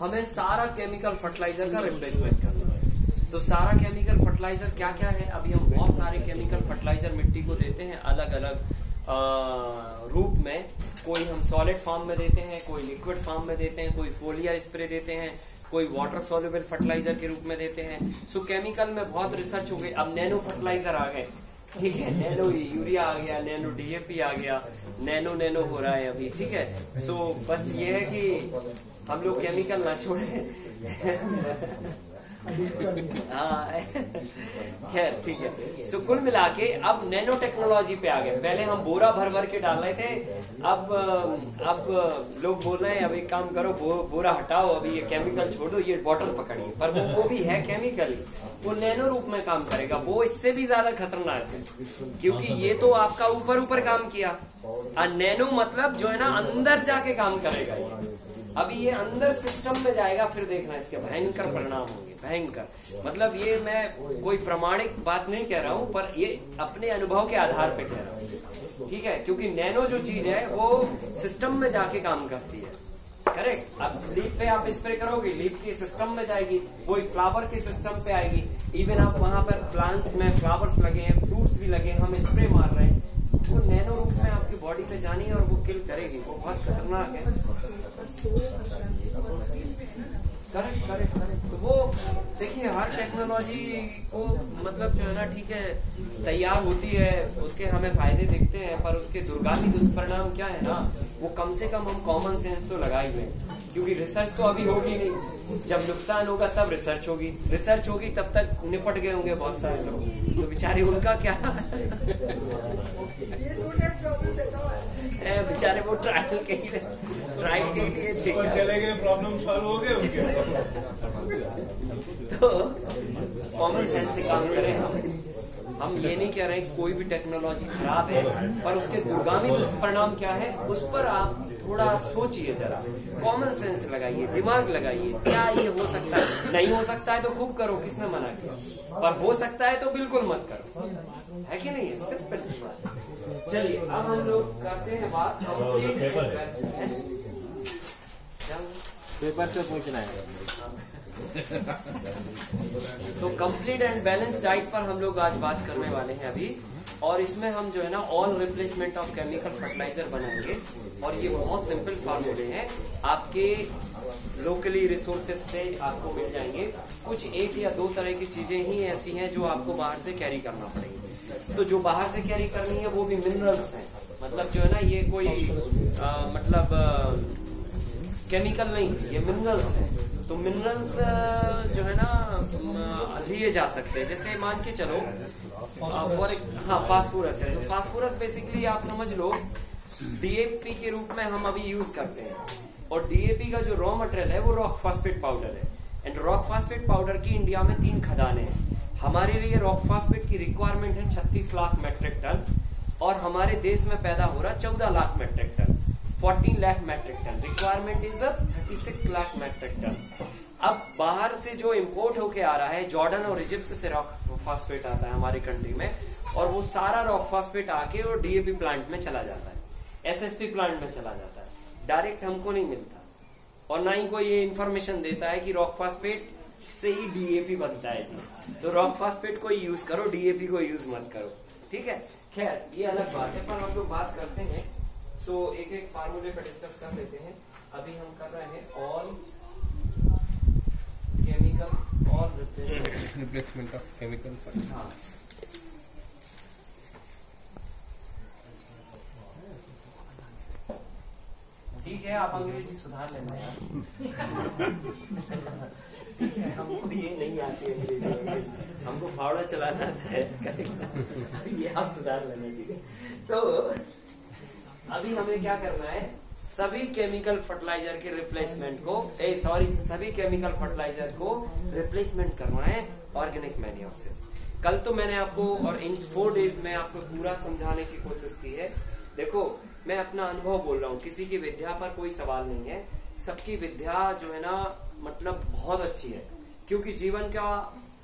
हमें सारा केमिकल फर्टिलाइजर का रिप्लेसमेंट करना है। तो सारा केमिकल फर्टिलाइजर क्या क्या है, अभी हम बहुत सारे केमिकल फर्टिलाइजर मिट्टी को देते हैं अलग अलग रूप में। कोई हम सॉलिड फॉर्म में देते हैं, कोई लिक्विड फॉर्म में देते हैं, कोई फोलियर स्प्रे देते हैं, कोई वाटर सॉल्युबल फर्टिलाइजर के रूप में देते हैं। सो केमिकल में बहुत रिसर्च हो गई, अब नैनो फर्टिलाइजर आ गए, ठीक है, नैनो यूरिया आ गया, नैनो डीएपी आ गया, नैनो हो रहा है अभी, ठीक है। सो बस ये है कि हम लोग केमिकल ना छोड़े। हाँ खैर ठीक है। सो कुल मिला के अब नैनो टेक्नोलॉजी पे आ गए। पहले हम बोरा भर भर के डाल रहे थे, अब लोग बोल रहे हैं अब एक काम करो, बोरा हटाओ, अभी ये केमिकल छोड़ दो, ये बॉटल पकड़िए। पर वो भी है केमिकल, वो नैनो रूप में काम करेगा, वो इससे भी ज्यादा खतरनाक है, क्योंकि ये तो आपका ऊपर काम किया, और नैनो मतलब जो है ना अंदर जाके काम करेगा। ये अभी ये अंदर सिस्टम में जाएगा, फिर देखना इसके भयंकर परिणाम होंगे, भयंकर। मतलब ये मैं कोई प्रमाणिक बात नहीं कह रहा हूँ, पर ये अपने अनुभव के आधार पे कह रहा हूँ, ठीक है। क्योंकि नैनो जो चीज है वो सिस्टम में जाके काम करती है, करेक्ट। अब लीफ पे आप स्प्रे करोगे, लीफ की सिस्टम में जाएगी, वो फ्लावर के सिस्टम पे आएगी। इवन आप वहां पर प्लांट्स में फ्लावर्स लगे हैं, फ्रूट्स भी लगे हैं, हम स्प्रे मार रहे हैं, वो नैनो रूप में आपकी बॉडी पे जानी है और वो किल करेगी, वो बहुत खतरनाक है। करेक्ट। तो वो देखिए हर टेक्नोलॉजी को मतलब जो है ना, ठीक है, तैयार होती है, उसके हमें फायदे दिखते हैं, पर उसके दुर्गामी दुष्परिणाम क्या है ना, वो कम से कम हम कॉमन सेंस तो लगाए हुए, क्योंकि रिसर्च तो अभी होगी नहीं। जब नुकसान होगा तब रिसर्च होगी, तब तक निपट गए होंगे बहुत सारे लोग, तो बेचारे उनका क्या बेचारे वो ट्रायल के लिए चले गए, प्रॉब्लम सॉल्व हो गए उनके। तो कॉमन सेंस से काम करें हम ये नहीं कह रहे हैं कि कोई भी टेक्नोलॉजी खराब है, पर उसके दुर्गामी दुष्परिणाम क्या है उस पर आप थोड़ा सोचिए, जरा कॉमन सेंस लगाइए, दिमाग लगाइए, क्या ये हो सकता है। नहीं हो सकता है तो खूब करो, किसने मना किया, पर हो सकता है तो बिल्कुल मत करो, है कि नहीं है, सिंपल। चलिए अब हम लोग करते हैं बात पेपर से पूछना है। तो कंप्लीट एंड बैलेंस डाइट पर हम लोग आज बात करने वाले हैं अभी, और इसमें हम जो है ना all replacement of chemical fertiliser बनाएंगे, और ये बहुत सिंपल फार्मूले हैं, आपके लोकली रिसोर्सेज से आपको मिल जाएंगे। कुछ एक या दो तरह की चीजें ही ऐसी हैं जो आपको बाहर से कैरी करना पड़ेगी। तो जो बाहर से कैरी करनी है वो भी मिनरल्स हैं, मतलब जो है ना ये कोई केमिकल नहीं, ये मिनरल्स हैं। तो मिनरल्स जो है ना लिए जा सकते हैं, जैसे मान के चलो फास्फोरस है, तो फास्फोरस बेसिकली आप समझ लो डीएपी के रूप में हम अभी यूज करते हैं, और डीएपी का जो रॉ मटेरियल है वो रॉक फास्फेट पाउडर है। एंड रॉक फास्फेट पाउडर की इंडिया में 3 खदानें हैं। हमारे लिए रॉक फास्फेट की रिक्वायरमेंट है 36 लाख मेट्रिक टन, और हमारे देश में पैदा हो रहा 14 lakh metric ton, 14 lakh metric ton. Requirement is 36 lakh metric ton. अब बाहर से जो इम्पोर्ट होके आ रहा है, जॉर्डन और इजिप्ट से रॉक फास्फेट आता है हमारी कंट्री में, और वो सारा रॉक फास्फेट आके और डीएपी प्लांट में चला जाता है, एसएसपी प्लांट में चला जाता है, डायरेक्ट हमको नहीं मिलता। और ना ही कोई ये इन्फॉर्मेशन देता है कि रॉक फास्फेट से ही डीएपी बनता है जी, तो रॉक फास्फेट को यूज करो, डीएपी को यूज मत करो, ठीक है। खैर ये अलग बात है, पर हम लोग बात करते हैं। सो एक एक फार्मूले पर डिस्कस कर लेते हैं। अभी हम कर रहे हैं ऑल केमिकल और रिप्लेसमेंट ऑफ केमिकल। हाँ, ठीक है, आप अंग्रेजी सुधार लेना यार। ठीक है, हमको ये नहीं आती अंग्रेजी, हमको फावड़ा चलाना है, ये आप सुधार लेना, ठीक है। तो अभी हमें क्या करना है, सभी केमिकल फर्टिलाइजर के रिप्लेसमेंट को सभी केमिकल फर्टिलाइजर को रिप्लेसमेंट करना है ऑर्गेनिक मैन्योर से। कल तो मैंने आपको और इन 4 डेज में आपको पूरा समझाने की कोशिश की है। देखो मैं अपना अनुभव बोल रहा हूँ, किसी की विद्या पर कोई सवाल नहीं है, सबकी विद्या जो है ना मतलब बहुत अच्छी है, क्योंकि जीवन का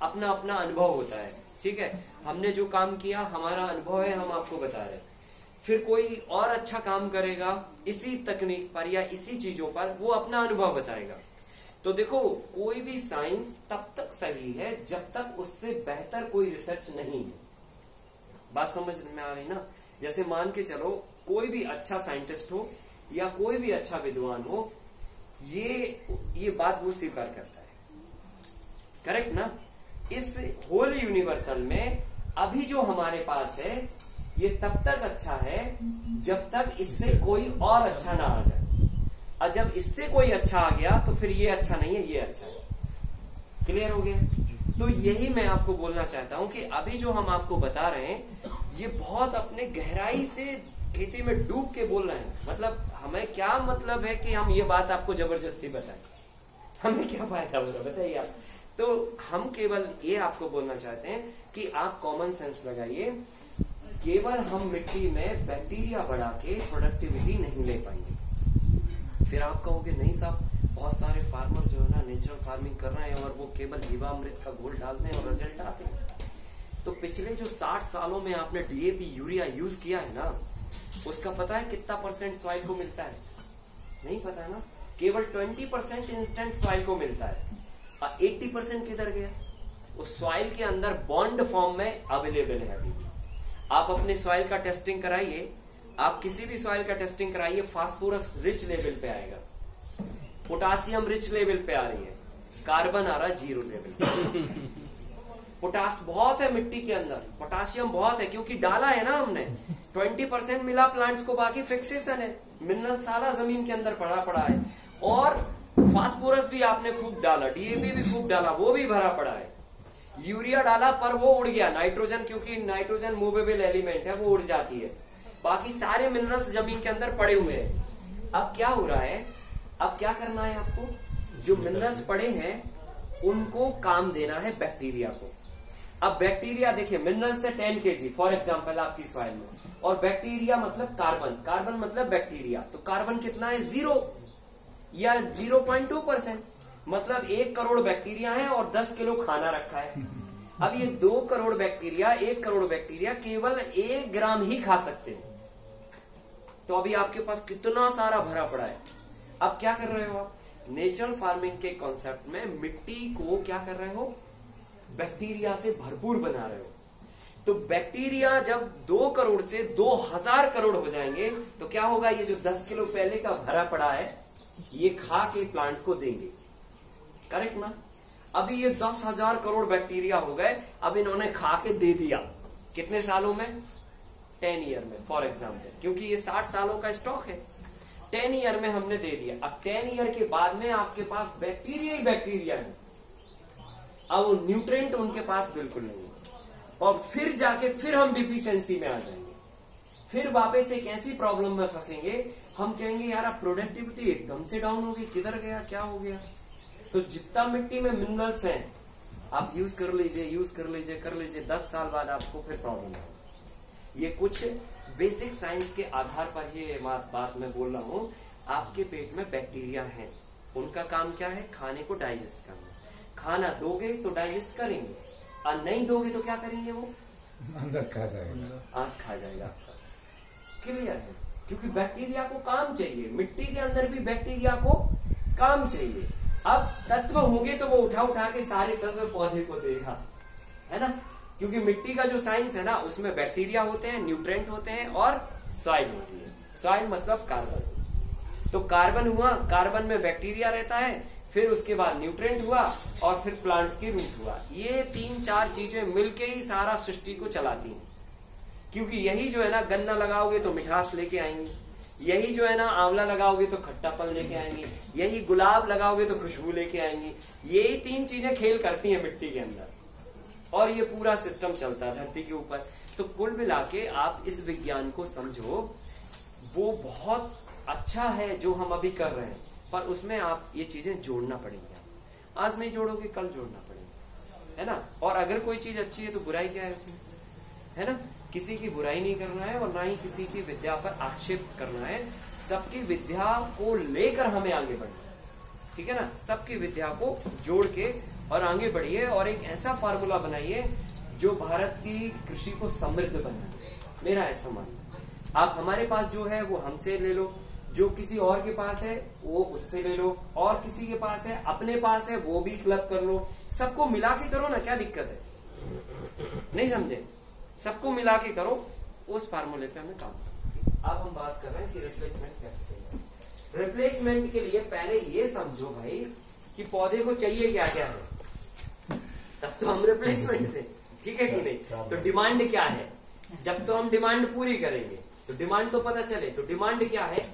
अपना अपना अनुभव होता है। ठीक है, हमने जो काम किया हमारा अनुभव है, हम आपको बता रहे हैं। फिर कोई और अच्छा काम करेगा इसी तकनीक पर या इसी चीजों पर, वो अपना अनुभव बताएगा। तो देखो कोई भी साइंस तब तक सही है जब तक उससे बेहतर कोई रिसर्च नहीं है। बात समझ में आ रही ना? जैसे मान के चलो कोई भी अच्छा साइंटिस्ट हो या कोई भी अच्छा विद्वान हो, ये बात वो स्वीकार करता है, करेक्ट ना? इस होल यूनिवर्सल में अभी जो हमारे पास है ये तब तक अच्छा है जब तक इससे कोई और अच्छा ना आ जाए, और जब इससे कोई अच्छा आ गया तो फिर ये अच्छा नहीं है, ये अच्छा है। क्लियर हो गया? तो यही मैं आपको बोलना चाहता हूं कि अभी जो हम आपको बता रहे हैं ये बहुत अपने गहराई से खेती में डूब के बोल रहे हैं। मतलब हमें क्या मतलब है कि हम ये बात आपको जबरदस्ती बताएं, हमें क्या फायदा होगा बताइए आप? तो हम केवल ये आपको बोलना चाहते हैं कि आप कॉमन सेंस लगाइए। केवल हम मिट्टी में बैक्टीरिया बढ़ा के प्रोडक्टिविटी नहीं ले पाएंगे। फिर आप कहोगे नहीं साहब, बहुत सारे फार्मर जो है ना नेचुरल फार्मिंग कर रहे हैं और वो केवल जीवामृत का घोल डालते हैं और रिजल्ट आते हैं। तो पिछले जो 60 सालों में आपने डीएपी यूरिया यूज किया है ना, उसका पता है कितना % सॉइल को मिलता है? नहीं पता है ना? केवल 20% इंस्टेंट सॉइल को मिलता है, और 80% किधर गया? उस सॉइल के अंदर बॉन्ड फॉर्म में अवेलेबल है अभी। आप अपने सॉइल का टेस्टिंग कराइए, आप किसी भी सॉइल का टेस्टिंग कराइए, फास्फोरस रिच लेवल पे आएगा, पोटासियम रिच लेवल पे आ रही है, कार्बन आ रहा है 0 लेवल। पोटास बहुत है मिट्टी के अंदर, पोटासियम बहुत है, क्योंकि डाला है ना हमने। 20% मिला प्लांट्स को, बाकी फिक्सेशन है, मिनरल सारा जमीन के अंदर पड़ा है। और फास्फोरस भी आपने खूब डाला, डीएपी भी खूब डाला, वो भी भरा पड़ा है। यूरिया डाला पर वो उड़ गया, नाइट्रोजन, क्योंकि नाइट्रोजन मूवेबल एलिमेंट है, वो उड़ जाती है। बाकी सारे मिनरल्स जमीन के अंदर पड़े हुए हैं। अब क्या हो रहा है, अब क्या करना है आपको? जो मिनरल्स पड़े हैं उनको काम देना है बैक्टीरिया को। अब बैक्टीरिया देखिए, मिनरल से 10 kg फॉर एग्जांपल आपकी सॉइल में, और बैक्टीरिया मतलब कार्बन, कार्बन मतलब बैक्टीरिया, तो कार्बन कितना है? 0 या 0.2%। मतलब 1 करोड़ बैक्टीरिया है और 10 किलो खाना रखा है। अब ये 2 करोड़ बैक्टीरिया, 1 करोड़ बैक्टीरिया केवल 1 ग्राम ही खा सकते हैं। तो अभी आपके पास कितना सारा भरा पड़ा है। अब क्या कर रहे हो आप? नेचुरल फार्मिंग के कॉन्सेप्ट में मिट्टी को क्या कर रहे हो? बैक्टीरिया से भरपूर बना रहे हो। तो बैक्टीरिया जब 2 करोड़ से 2000 करोड़ हो जाएंगे तो क्या होगा? ये जो 10 किलो पहले का भरा पड़ा है ये खा के प्लांट्स को देंगे, करेक्ट ना? अभी ये 10,000 करोड़ बैक्टीरिया हो गए, अब इन्होंने खा के दे दिया। कितने सालों में? 10 ईयर में फॉर एग्जाम्पल, क्योंकि ये 60 सालों का स्टॉक है। 10 ईयर में हमने दे दिया। अब 10 ईयर के बाद में आपके पास बैक्टीरिया ही बैक्टीरिया है, अब वो न्यूट्रिएंट उनके पास बिल्कुल नहीं है। और फिर जाके फिर हम डिफिशियंसी में आ जाएंगे, फिर वापस एक ऐसी प्रॉब्लम में फंसेंगे, हम कहेंगे यार अब प्रोडक्टिविटी एकदम से डाउन हो गई, किधर गया, क्या हो गया? तो जितना मिट्टी में मिनरल्स हैं आप यूज कर लीजिए, यूज कर लीजिए, कर लीजिए, 10 साल बाद आपको फिर प्रॉब्लम है। ये कुछ बेसिक साइंस के आधार पर ये बात मैं बोल रहा हूँ। आपके पेट में बैक्टीरिया हैं, उनका काम क्या है? खाने को डाइजेस्ट करना। खाना दोगे तो डाइजेस्ट करेंगे, और नहीं दोगे तो क्या करेंगे? वो अंदर खा जाएगा, आंख खा जाएगा आपका। क्लियर है? क्योंकि बैक्टीरिया को काम चाहिए, मिट्टी के अंदर भी बैक्टीरिया को काम चाहिए। अब तत्व होंगे तो वो उठा उठा के सारे तत्व पौधे को देगा, है ना? क्योंकि मिट्टी का जो साइंस है ना, उसमें बैक्टीरिया होते हैं, न्यूट्रिएंट होते हैं, और सॉइल होती है। सॉइल मतलब कार्बन। तो कार्बन हुआ, कार्बन में बैक्टीरिया रहता है, फिर उसके बाद न्यूट्रिएंट हुआ, और फिर प्लांट्स की रूट हुआ। ये 3-4 चीजें मिलके ही सारा सृष्टि को चलाती हैं। क्योंकि यही जो है ना, गन्ना लगाओगे तो मिठास लेके आएंगी, यही जो है ना आंवला लगाओगे तो खट्टापन लेके आएंगी, यही गुलाब लगाओगे तो खुशबू लेके आएंगी। यही 3 चीजें खेल करती हैं मिट्टी के अंदर, और ये पूरा सिस्टम चलता है धरती के ऊपर। तो कुल मिला के आप इस विज्ञान को समझो, वो बहुत अच्छा है जो हम अभी कर रहे हैं, पर उसमें आप ये चीजें जोड़ना पड़ेंगे। आज नहीं जोड़ोगे कल जोड़ना पड़ेगा। है ना। और अगर कोई चीज अच्छी है तो बुराई क्या है उसमें, है ना। किसी की बुराई नहीं करना है और ना ही किसी की विद्या पर आक्षेप करना है। सबकी विद्या को लेकर हमें आगे बढ़ना है, ठीक है ना। सबकी विद्या को जोड़ के और आगे बढ़िए और एक ऐसा फार्मूला बनाइए जो भारत की कृषि को समृद्ध बनाए। मेरा ऐसा मानना। आप हमारे पास जो है वो हमसे ले लो, जो किसी और के पास है वो उससे ले लो, और किसी के पास है अपने पास है वो भी क्लब कर लो। सबको मिला के करो ना, क्या दिक्कत है, नहीं समझे। सबको मिला के करो, उस फार्मूले पे हमें काम करना। अब हम बात कर रहे हैं कि रिप्लेसमेंट कैसे करें। रिप्लेसमेंट के लिए पहले ये समझो भाई कि पौधे को चाहिए क्या क्या है, तब तो हम रिप्लेसमेंट दें, ठीक है कि नहीं। तो डिमांड क्या है, जब तो हम डिमांड पूरी करेंगे तो डिमांड तो पता चले। तो डिमांड क्या है,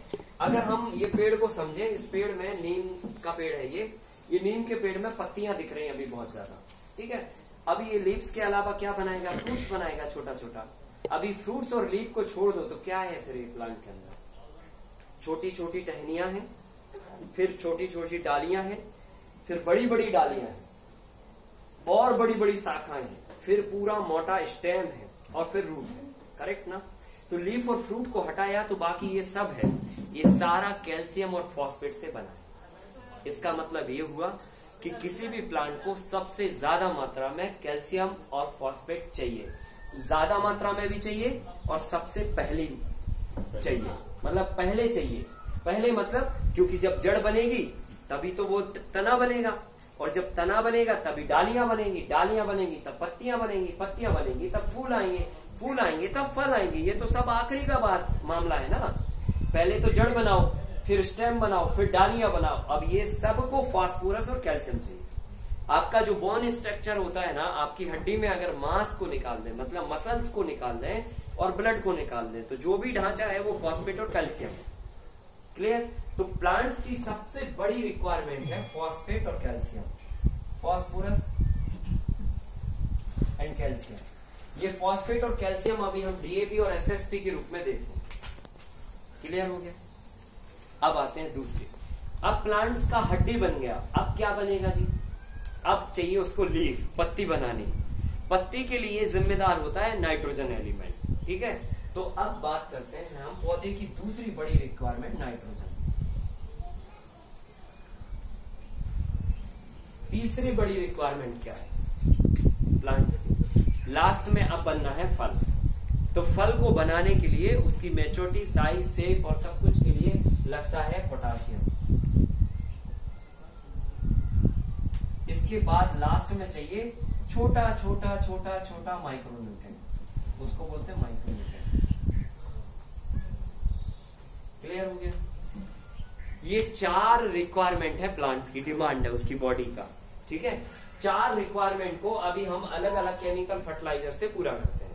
अगर हम ये पेड़ को समझे, इस पेड़ में नीम का पेड़ है, ये नीम के पेड़ में पत्तियां दिख रही हैं अभी बहुत ज्यादा, ठीक है। अब ये लीव्स के अलावा क्या बनाएगा, फ्रूट्स बनाएगा छोटा छोटा। अभी फ्रूट्स और लीफ को छोड़ दो तो क्या है फिर ये प्लांट के अंदर, छोटी छोटी टहनियां हैं, फिर छोटी छोटी डालियां हैं, फिर बड़ी बड़ी डालियां हैं, और बड़ी बड़ी शाखाएं हैं, फिर पूरा मोटा स्टेम है, और फिर रूट है, करेक्ट ना। तो लीफ और फ्रूट को हटाया तो बाकी ये सब है, ये सारा कैल्शियम और फॉस्फेट से बना है। इसका मतलब ये हुआ कि किसी भी प्लांट को सबसे ज्यादा मात्रा में कैल्शियम और फॉस्फेट चाहिए, ज्यादा मात्रा में भी चाहिए और सबसे पहले चाहिए, मतलब पहले चाहिए। पहले मतलब क्योंकि जब जड़ बनेगी तभी तो वो तना बनेगा, और जब तना बनेगा तभी डालियां बनेगी, डालियां बनेगी तब पत्तियां बनेगी, पत्तियां बनेंगी तब फूल आएंगे, फूल आएंगे तब फल आएंगे। ये तो सब आखिरी का बात मामला है ना। पहले तो जड़ बनाओ, फिर स्टेम बनाओ, फिर डालियां बनाओ। अब ये सबको फास्फोरस और कैल्शियम चाहिए। आपका जो बोन स्ट्रक्चर होता है ना, आपकी हड्डी में अगर मांस को निकाल दें, मतलब मसल्स को निकाल दें और ब्लड को निकाल दें, तो जो भी ढांचा है वो फॉस्फेट और कैल्शियम है। क्लियर। तो प्लांट्स की सबसे बड़ी रिक्वायरमेंट है फॉस्फेट और कैल्शियम, फॉस्फोरस एंड कैल्शियम। ये फॉस्फेट और कैल्शियम अभी हम डीएपी और एसएसपी के रूप में देखते हैं। क्लियर हो गया। अब आते हैं दूसरी। अब प्लांट्स का हड्डी बन गया, अब क्या बनेगा जी, अब चाहिए उसको लीफ, पत्ती बनानी। पत्ती के लिए जिम्मेदार होता है नाइट्रोजन एलिमेंट, ठीक है। तो अब बात करते हैं हम पौधे की दूसरी बड़ी रिक्वायरमेंट, नाइट्रोजन। तीसरी बड़ी रिक्वायरमेंट क्या है प्लांट्स की, लास्ट में अब बनना है फल। तो फल को बनाने के लिए उसकी मैच्योरिटी, साइज, शेप और सब कुछ के लिए लगता है पोटाशियम। इसके बाद लास्ट में चाहिए छोटा छोटा छोटा छोटा माइक्रोन्यूट्रिएंट, उसको बोलते हैं माइक्रोन्यूट्रिएंट। क्लियर हो गया। ये 4 रिक्वायरमेंट है प्लांट्स की, डिमांड है उसकी बॉडी का, ठीक है। 4 रिक्वायरमेंट को अभी हम अलग अलग केमिकल फर्टिलाइजर से पूरा करते हैं।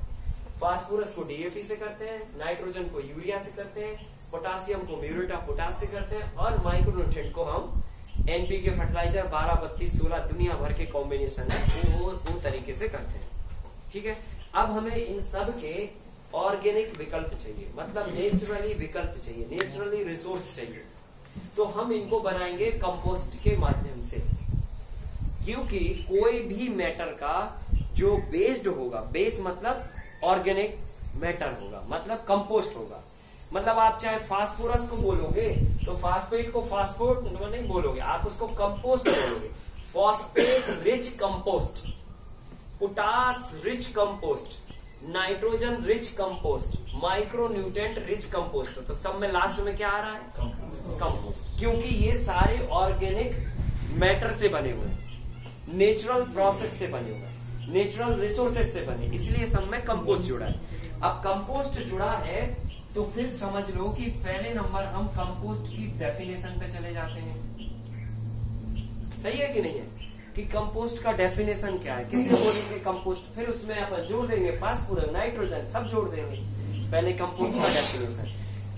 फास्फोरस को डीएपी से करते हैं, नाइट्रोजन को यूरिया से करते हैं, पोटासियम को म्यूरेट ऑफ पोटाश से करते हैं, और माइक्रोन्यूट्रिएंट को हम एनपीके फर्टिलाइजर 12, 32, 16 दुनिया भर के कॉम्बिनेशन है वो तरीके से करते हैं, ठीक है। अब हमें इन सब के ऑर्गेनिक विकल्प चाहिए, मतलब नेचुरली विकल्प चाहिए, नेचुरली रिसोर्स चाहिए। तो हम इनको बनाएंगे कंपोस्ट के माध्यम से, क्योंकि कोई भी मैटर का जो बेस्ड होगा, बेस मतलब ऑर्गेनिक मैटर होगा, मतलब कंपोस्ट होगा। मतलब आप चाहे फास्फोरस को बोलोगे तो फास्फेट को फास्फोट नहीं बोलोगे, आप उसको कंपोस्ट बोलोगे। Phosphate rich compost, potash rich compost, nitrogen rich compost, micronutrient rich compost. तो सब में लास्ट में क्या आ रहा है, कंपोस्ट, क्योंकि ये सारे ऑर्गेनिक मैटर से बने हुए हैं, नेचुरल प्रोसेस से बने हुए हैं, नेचुरल रिसोर्सेज से बने, इसलिए सब में कंपोस्ट जुड़ा है। अब कंपोस्ट जुड़ा है तो फिर समझ लो कि पहले नंबर हम कंपोस्ट की डेफिनेशन पे चले जाते हैं। सही है कि नहीं है, कि कंपोस्ट का डेफिनेशन क्या है, किससे बोलेंगे कंपोस्ट, फिर उसमें अपन जोड़ देंगे फास्फोरस, नाइट्रोजन सब जोड़ देंगे। पहले कंपोस्ट का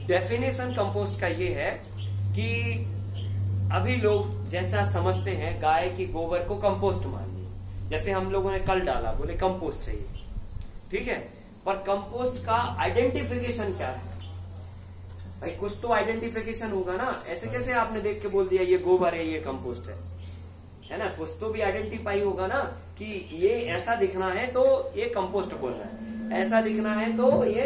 डेफिनेशन कंपोस्ट का ये है कि अभी लोग जैसा समझते हैं गाय के गोबर को कंपोस्ट मान लिया, जैसे हम लोगों ने कल डाला, बोले कंपोस्ट चाहिए, ठीक है। पर कंपोस्ट का आइडेंटिफिकेशन क्या है भाई, कुछ तो आइडेंटिफिकेशन होगा ना। ऐसे कैसे आपने देख के बोल दिया ये गोबर है ये कंपोस्ट है, है ना, कुछ तो भी आइडेंटिफाई होगा ना कि ये ऐसा दिखना है तो ये कंपोस्ट बोलना है, ऐसा दिखना है तो ये